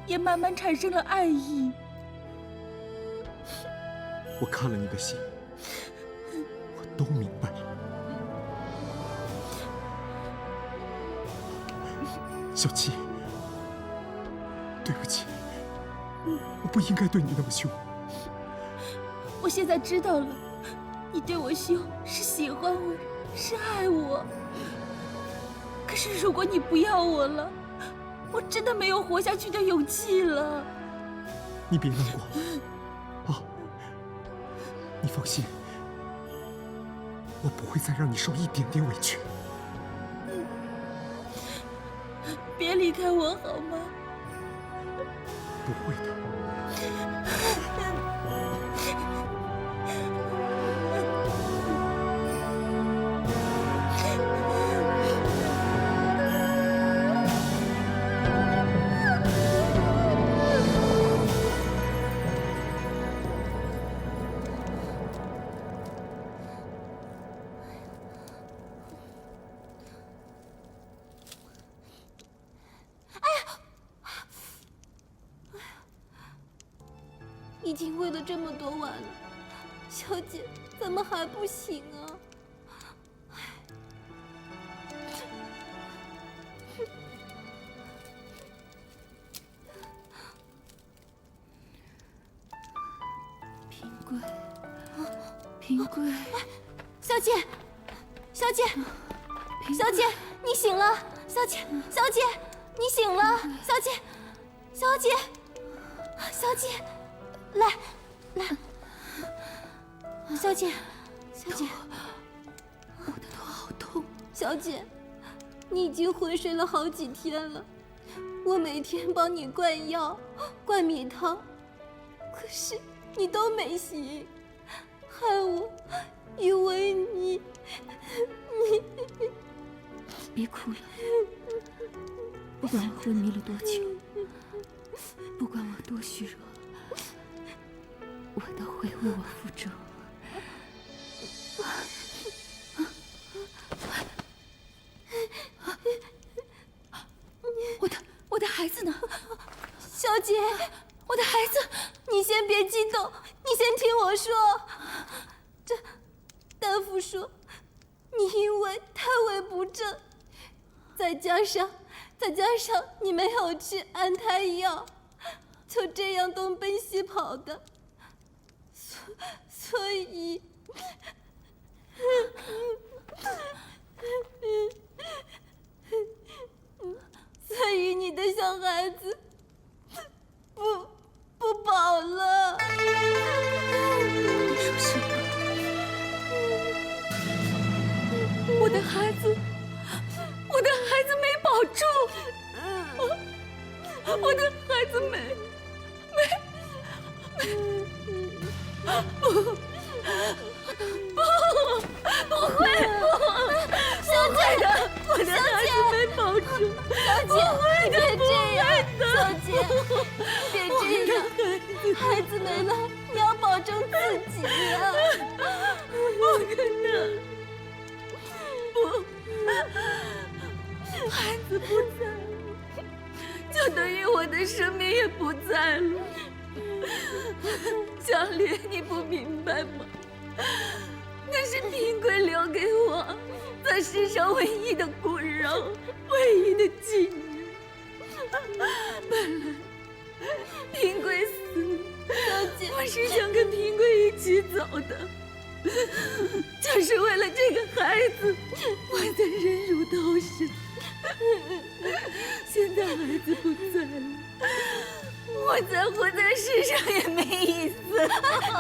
也慢慢产生了爱意。我看了你的心，我都明白了。小七，对不起，我不应该对你那么凶。我现在知道了，你对我凶是喜欢我，是爱我。可是如果你不要我了，我真的没有活下去的勇气了。你别难过啊，你放心，我不会再让你受一点点委屈。别离开我好吗？不会的。已经喂了这么多碗了，小姐怎么还不醒啊？平贵，平贵，小姐，小姐，小姐，你醒了！小姐，小姐，你醒了！小姐，小姐，小姐。来，小姐，小姐，我的头好痛。小姐，你已经昏睡了好几天了，我每天帮你灌药、灌米汤，可是你都没行，害我以为你别哭了，不管我昏迷了多久，不管我多虚弱，我都会为我负重。我的孩子呢？小姐，我的孩子，你先别激动，你先听我说。大夫说，你因为胎位不正，再加上你没有吃安胎药，就这样东奔西跑的，所以。所以你的小孩子不保了。你说什么？我的孩子没保住，我的孩子没。不会，小姐，我的孩子没保住，小姐，别这样，小姐，别这样，孩子没了，你要保重自己呀。不可能，不，孩子不在了，就等于我的生命也不在了。小莲，你不明白吗？那是平贵留给我在世上唯一的骨肉，唯一的纪念。本来平贵死了，小姐，我是想跟平贵一起走的，就是为了这个孩子，我才忍辱偷生。现在孩子不在了，我再活在世上也没意思。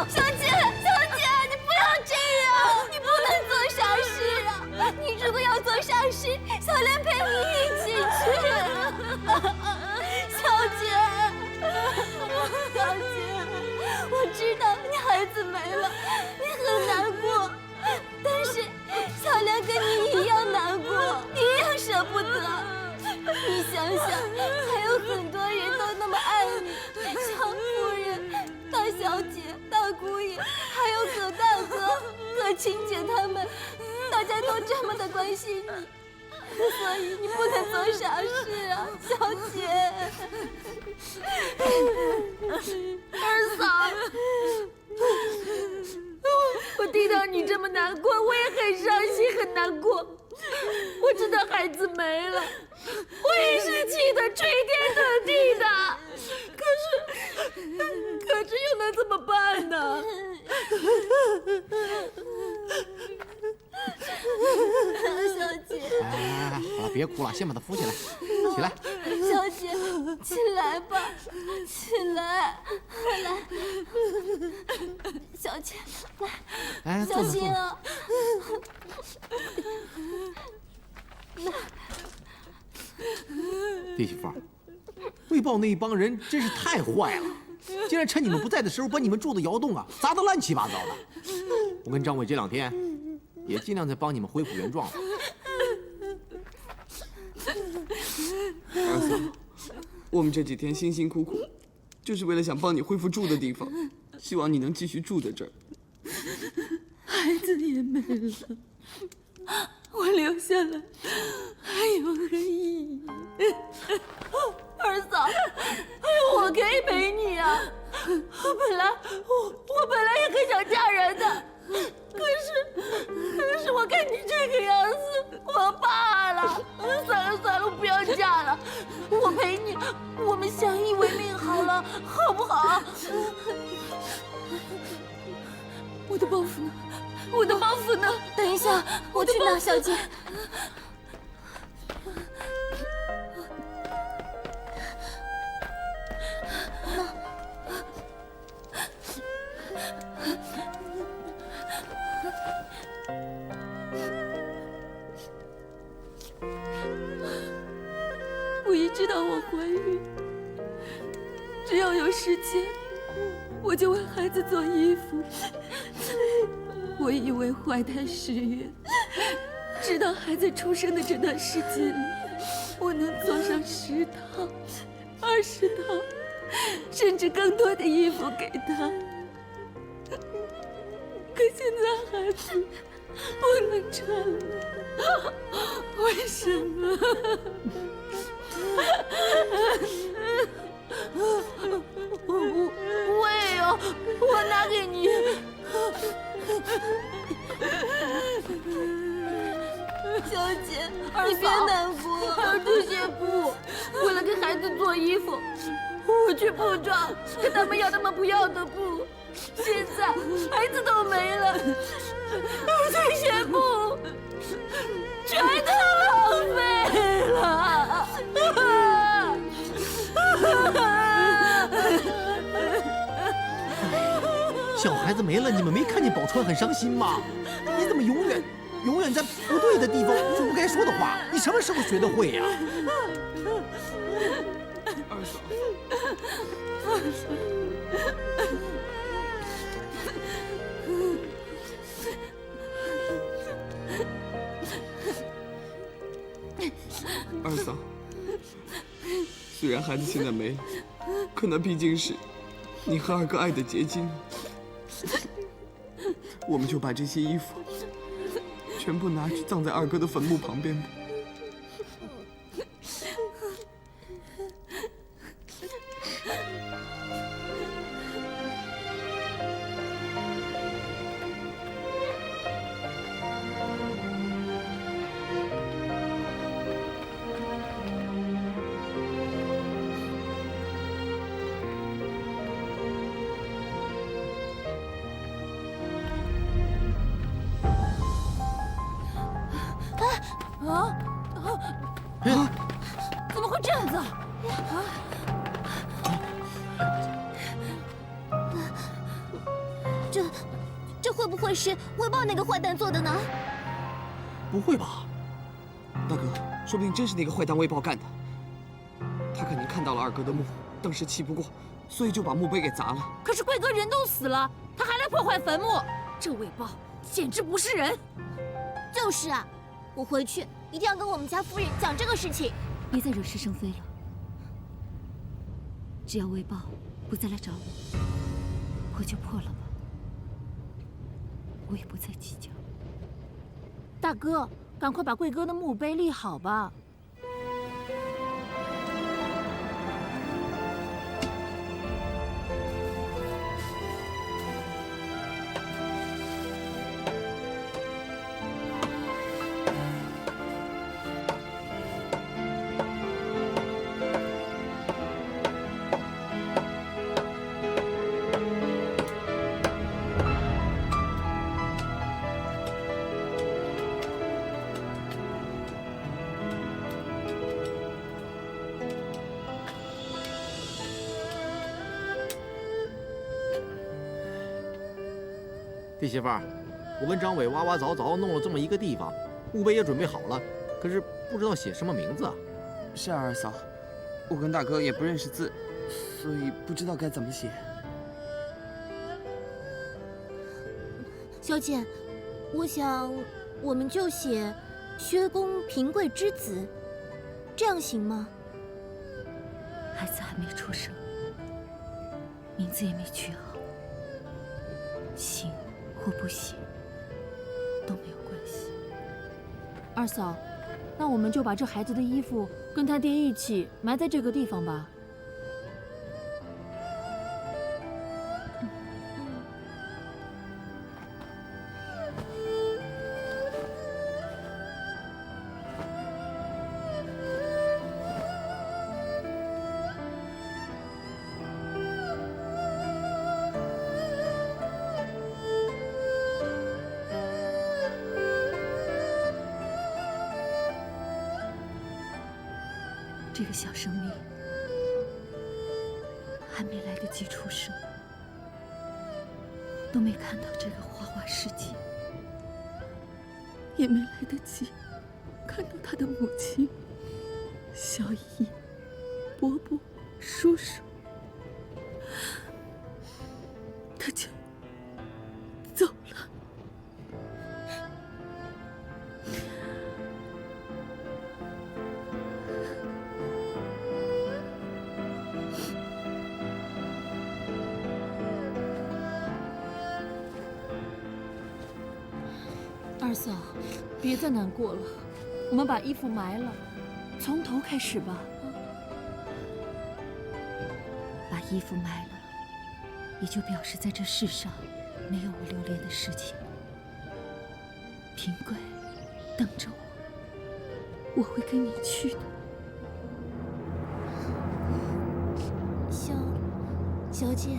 小姐，你不要这样，你不能做傻事啊！你如果要做傻事，小莲陪你一起去。小姐，我知道你孩子没了，你很难过，但是小莲跟你一样难过，一样舍不得。你想想，还有很多人都那么爱你，像夫人、大小姐、大姑爷，还有葛大哥、葛青姐他们，大家都这么的关心你，所以你不能做傻事啊，小姐。二嫂，我听到你这么难过，我也很伤心，很难过。我知道孩子没了，我也是气得吹天动地的。可是又能怎么办呢？小姐，好了，别哭了，先把他扶起来，起来。小姐，起来吧，起来，来，小姐，来，小心啊！弟媳妇儿，卫报那一帮人真是太坏了，竟然趁你们不在的时候把你们住的窑洞啊砸得乱七八糟的。我跟张伟这2天也尽量在帮你们恢复原状了。二嫂，我们这几天辛辛苦苦，就是为了想帮你恢复住的地方，希望你能继续住在这儿。孩子也没了，我留下来还有何意义？二嫂，我可以陪你啊！我本来也很想嫁人的，可是我看你这个样子，我怕了。算了，我不要嫁了，我陪你，我们相依为命好了，好不好？我的包袱呢？我的包袱呢？等一下，我去拿，小姐。我一知道我怀孕，只要有时间，我就为孩子做衣服。我以为怀胎10月，直到孩子出生的这段时间里，我能做上10套、20套，甚至更多的衣服给他。可现在孩子不能穿了，为什么？我也有，我拿给你。小姐，你别难过。这些布，为了给孩子做衣服，我去布庄跟他们要他们不要的布，现在孩子都没了，这些布全都浪费了。小孩子没了，你们没看见宝钏很伤心吗？你怎么永远在不对的地方说不该说的话？你什么时候学得会呀？二嫂，二嫂，虽然孩子现在没了，可那毕竟是你和二哥爱的结晶。我们就把这些衣服全部拿去葬在二哥的坟墓旁边吧。怎么会这样子？这会不会是魏豹那个坏蛋做的呢？不会吧？大哥，说不定真是那个坏蛋魏豹干的。他肯定看到了二哥的墓，当时气不过，所以就把墓碑给砸了。可是贵哥人都死了，他还来破坏坟墓，这魏豹简直不是人！就是啊，我回去一定要跟我们家夫人讲这个事情。别再惹是生非了。只要魏豹不再来找我，破就破了吧，我也不再计较。大哥，赶快把贵哥的墓碑立好吧。弟媳妇儿，我跟张伟哇哇凿凿弄了这么一个地方，墓碑也准备好了，可是不知道写什么名字啊。是啊，二嫂，我跟大哥也不认识字，所以不知道该怎么写。小姐，我想我们就写薛公平贵之子，这样行吗？孩子还没出生，名字也没取好，行或不行都没有关系。二嫂，那我们就把这孩子的衣服跟他爹一起埋在这个地方吧。这个小生命还没来得及出生，都没看到这个花花世界，也没来得及看到他的母亲、小姨、伯伯、叔叔。他就走了。二嫂，别再难过了，我们把衣服埋了，从头开始吧。把衣服埋了，也就表示在这世上没有我留恋的事情。平贵，等着我，我会跟你去的。小姐。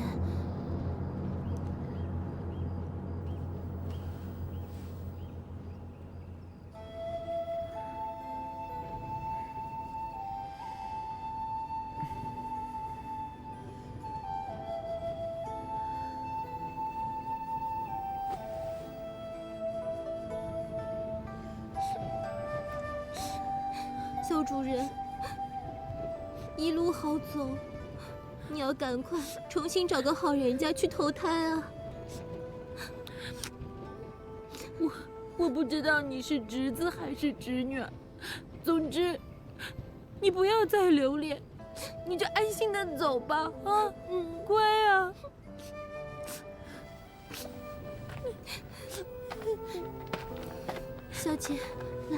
小主人，一路好走，你要赶快重新找个好人家去投胎啊！我不知道你是侄子还是侄女，总之，你不要再留恋，你就安心的走吧啊！乖啊！小姐，来。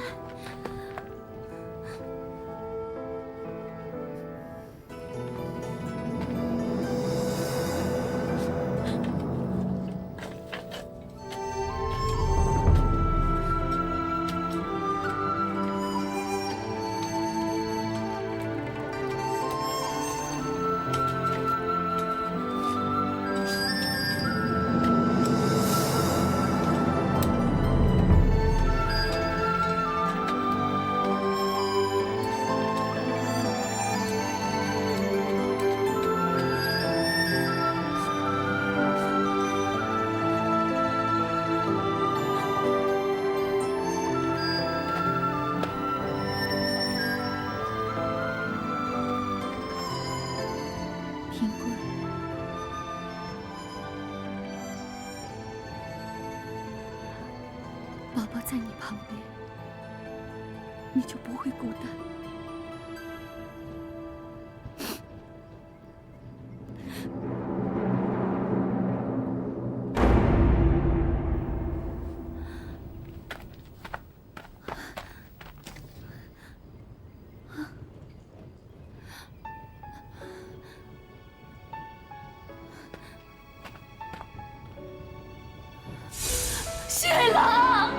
平贵，宝宝在你旁边，你就不会孤单。雪狼，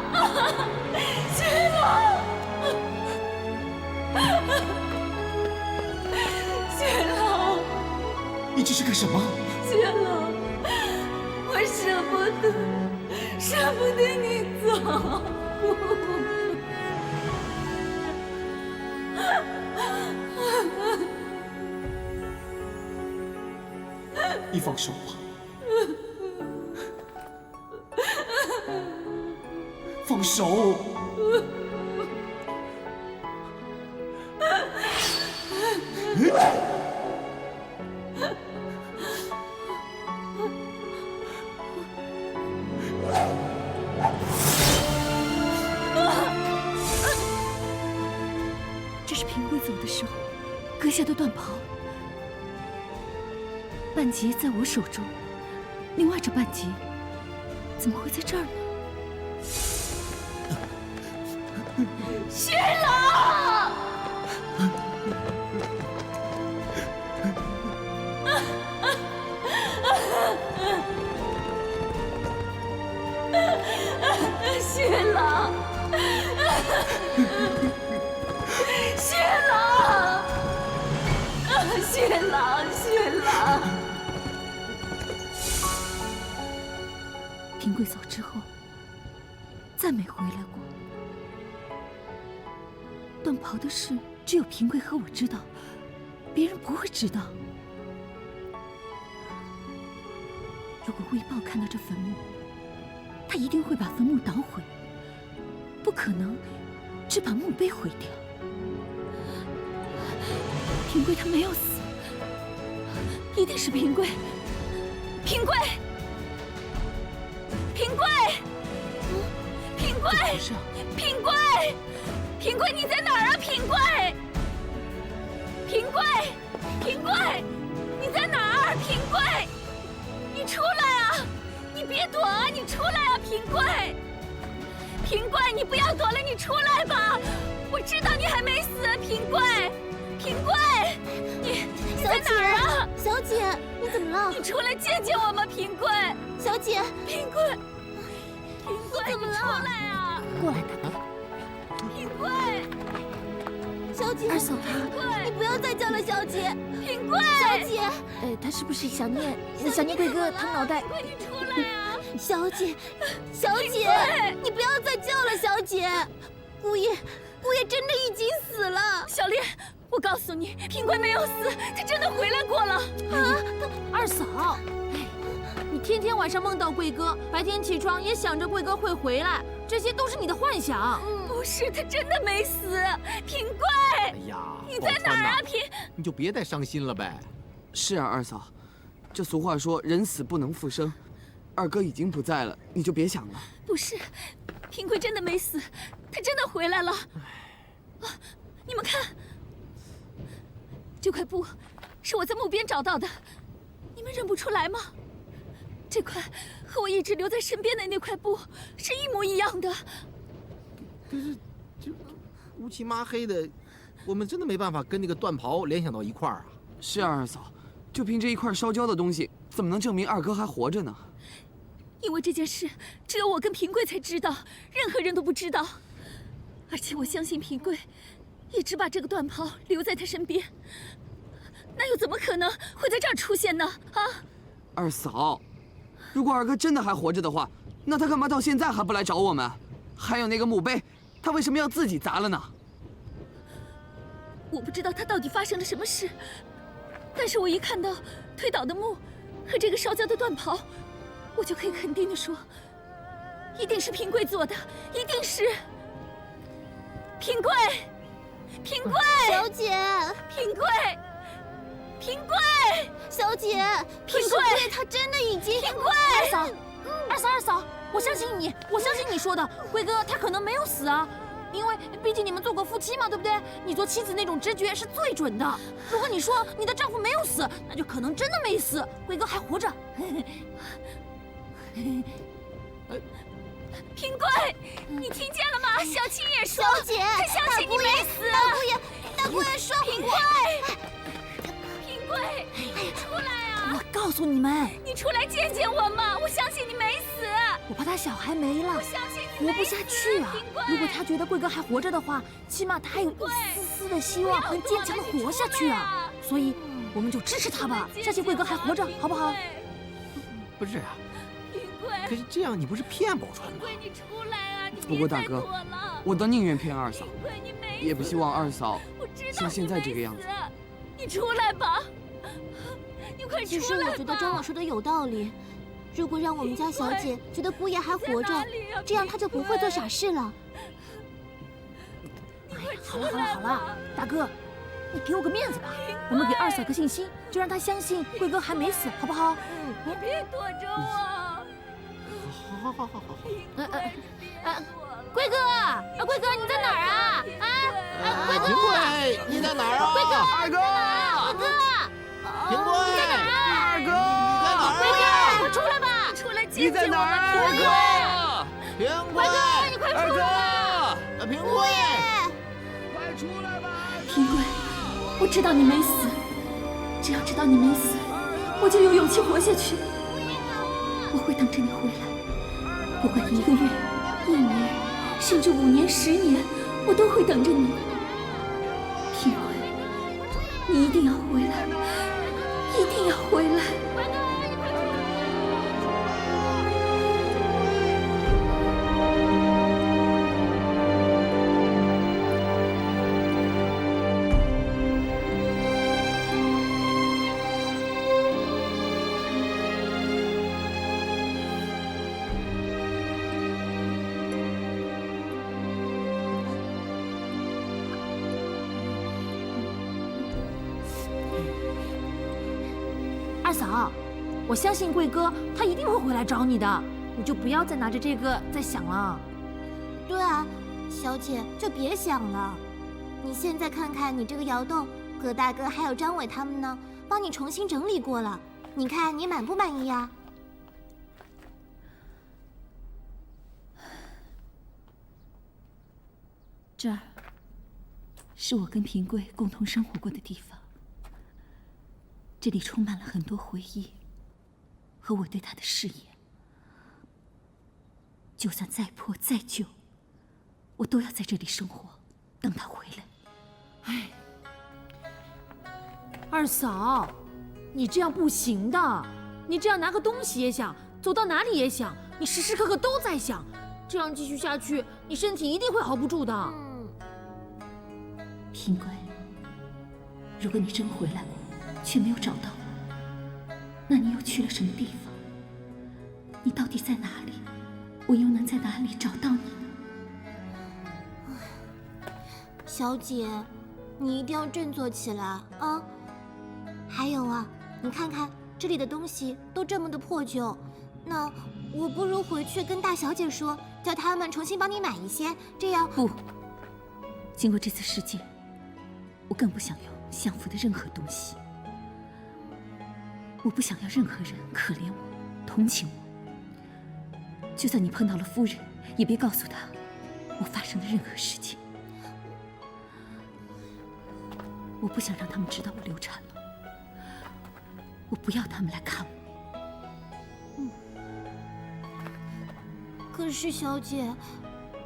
雪狼，雪狼，你这是干什么？雪狼，我舍不得你走。你放手吧。放手！这是平贵走的时候割下的短袍，半截在我手中，另外这半截怎么会在这儿呢？雪狼！雪狼！雪狼！雪狼！雪狼！平贵走之后，再没回来过。断袍的事，只有平贵和我知道，别人不会知道。如果魏豹看到这坟墓，他一定会把坟墓捣毁，不可能只把墓碑毁掉。平贵他没有死，一定是平贵，平贵！贵，平贵，平贵，你在哪儿啊？平贵，平贵，平贵，你在哪儿？平贵，你出来啊！你别躲啊！你出来啊！平贵，平贵，你不要躲了，你出来吧！我知道你还没死，平贵，平贵，你在哪儿啊？小姐，你怎么了？你出来见见我吗？平贵，小姐，平贵，平贵，你怎么了？出来啊！过来，大哥。平贵，小姐，二嫂，你不要再叫了，小姐。平贵，小姐，他是不是想念贵哥烫脑袋？平贵，你出来啊！小姐，小姐，你不要再叫了，小姐。姑爷真的已经死了。小莲，我告诉你，平贵没有死，他真的回来过了。啊，二嫂，你天天晚上梦到贵哥，白天起床也想着贵哥会回来，这些都是你的幻想。不是，他真的没死。平贵，哎呀，你在哪儿啊？平，你就别再伤心了呗。是啊，二嫂，这俗话说人死不能复生，二哥已经不在了，你就别想了。不是，平贵真的没死，他真的回来了。啊，你们看，这块布是我在墓边找到的，你们认不出来吗？这块和我一直留在身边的那块布是一模一样的。可是，这乌漆麻黑的，我们真的没办法跟那个缎袍联想到一块儿啊。是啊，二嫂，就凭这一块烧焦的东西，怎么能证明二哥还活着呢？因为这件事只有我跟平贵才知道，任何人都不知道。而且我相信平贵一直把这个缎袍留在他身边，那又怎么可能会在这儿出现呢？啊！二嫂，如果二哥真的还活着的话，那他干嘛到现在还不来找我们？还有那个墓碑，他为什么要自己砸了呢？我不知道他到底发生了什么事，但是我一看到推倒的墓和这个烧焦的缎袍，我就可以肯定的说，一定是平贵做的，一定是。平贵，平贵，小姐，平贵，平贵，小姐，平贵，他真的已经……平贵，二嫂，我相信你，我相信你说的，贵哥他可能没有死啊，因为毕竟你们做过夫妻嘛，对不对？你做妻子那种直觉是最准的。如果你说你的丈夫没有死，那就可能真的没死，贵哥还活着。平贵，你听见了吗？小青也说，小姐，他相信你没死。大姑爷说，平贵，平贵，你出来啊！我告诉你们，你出来见见我嘛！我相信你没死。我怕他小孩没了，我相信你活不下去啊！如果他觉得贵哥还活着的话，起码他还有一丝丝的希望，能坚强的活下去啊！所以，我们就支持他吧，相信贵哥还活着，好不好？不是啊，可是这样你不是骗宝钏吗？你出来啊！你不过大哥，我倒宁愿骗二嫂，也不希望二嫂像现在这个样子。你出来吧，你快出来吧！其实我觉得张老说的有道理。如果让我们家小姐觉得姑爷还活着，这样她就不会做傻事了。好了，大哥，你给我个面子吧，我们给二嫂个信心，就让她相信贵哥还没死，好不好？你别躲着我。好。贵哥，贵哥你在哪儿啊？贵哥，平贵，你在哪儿啊？贵哥，二哥，贵哥，平贵，你在哪儿啊？二哥，你在哪儿啊？贵哥，快出来吧！出来你见见我在哪儿？们！二哥，平贵，你快出来吧！平贵，快出来吧！平贵，我知道你没死，只要知道你没死，我就有勇气活下去。我会等着你回来，不管1个月、1年，甚至5年、10年，我都会等着你。平贵，你一定要回来，一定要回来。二嫂，我相信贵哥他一定会回来找你的，你就不要再拿着这个再想了。对啊，小姐就别想了。你现在看看你这个窑洞，葛大哥还有张伟他们呢，帮你重新整理过了。你看你满不满意呀？这儿是我跟平贵共同生活过的地方，这里充满了很多回忆和我对他的誓言。就算再破再旧，我都要在这里生活，等他回来。哎，二嫂，你这样不行的，你这样拿个东西也想，走到哪里也想，你时时刻刻都在想，这样继续下去，你身体一定会熬不住的。平贵，如果你真回来了，却没有找到我，那你又去了什么地方？你到底在哪里？我又能在哪里找到你呢？小姐，你一定要振作起来啊！还有啊，你看看这里的东西都这么的破旧，那我不如回去跟大小姐说，叫他们重新帮你买一些，这样不。经过这次事件，我更不想要相府的任何东西。我不想要任何人可怜我、同情我。就算你碰到了夫人，也别告诉她我发生的任何事情。我不想让他们知道我流产了，我不要他们来看我。可是小姐，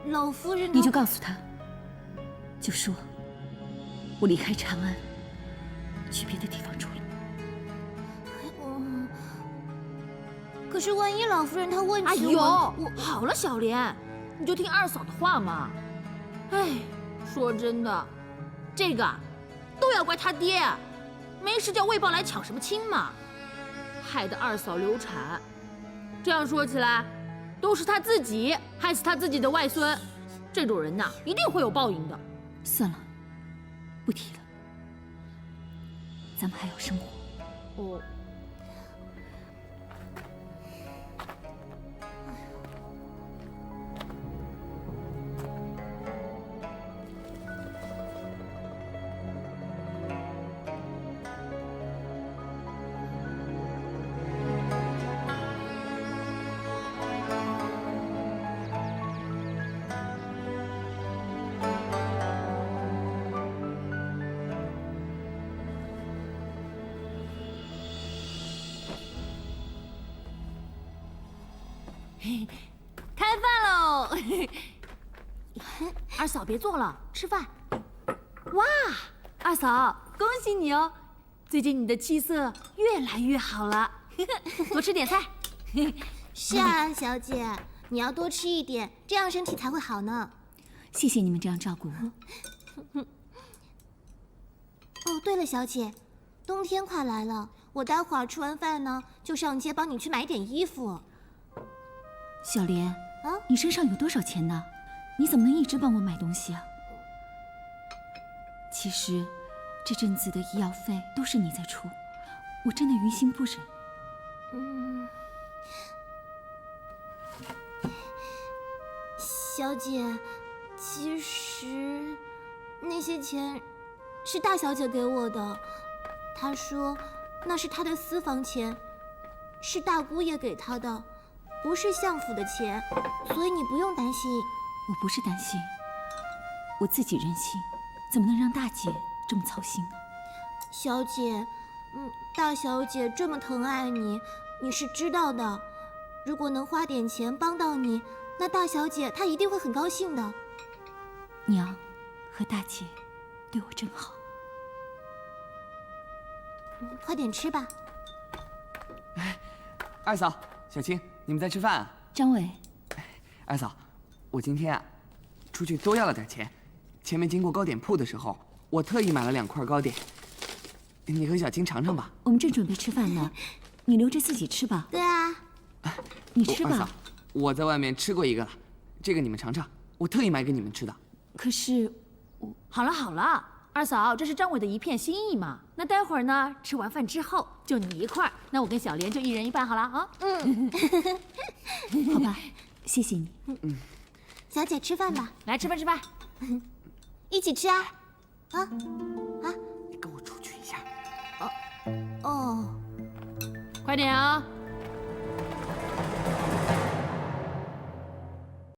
老夫人你就告诉她，就说我离开长安，去别的地方住了。可是万一老夫人她问起哎呦，我好了，小莲，你就听二嫂的话嘛。哎，说真的，这个都要怪他爹，没事叫魏豹来抢什么亲嘛，害得二嫂流产。这样说起来，都是他自己害死他自己的外孙。这种人呐，一定会有报应的。算了，不提了，咱们还要生活。哦。开饭喽！二嫂别坐了，吃饭。哇，二嫂，恭喜你哦！最近你的气色越来越好了，多吃点菜。是啊，小姐，你要多吃一点，这样身体才会好呢。谢谢你们这样照顾我。哦，对了，小姐，冬天快来了，我待会儿吃完饭呢，就上街帮你去买点衣服。小莲，你身上有多少钱呢？你怎么能一直帮我买东西啊？其实，这阵子的医药费都是你在出，我真的于心不忍。小姐，其实那些钱是大小姐给我的，她说那是她的私房钱，是大姑爷给她的。不是相府的钱，所以你不用担心。我不是担心，我自己任性，怎么能让大姐这么操心呢？小姐，大小姐这么疼爱你，你是知道的。如果能花点钱帮到你，那大小姐她一定会很高兴的。娘和大姐对我真好。快点吃吧。哎，二嫂、小青，你们在吃饭啊？张伟，二嫂，我今天啊，出去多要了点钱。前面经过糕点铺的时候，我特意买了2块糕点，你和小青尝尝吧。我们正准备吃饭呢，你留着自己吃吧。对啊，你吃吧。二嫂，我在外面吃过一个了，这个你们尝尝，我特意买给你们吃的。可是，好了好了，二嫂，这是张伟的一片心意嘛。那待会儿呢，吃完饭之后就你一块儿，那我跟小莲就1人1半好了啊。好吧，谢谢你。小姐吃饭吧，来吃饭吃饭，一起吃啊！啊，你跟我出去一下。哦，快点啊！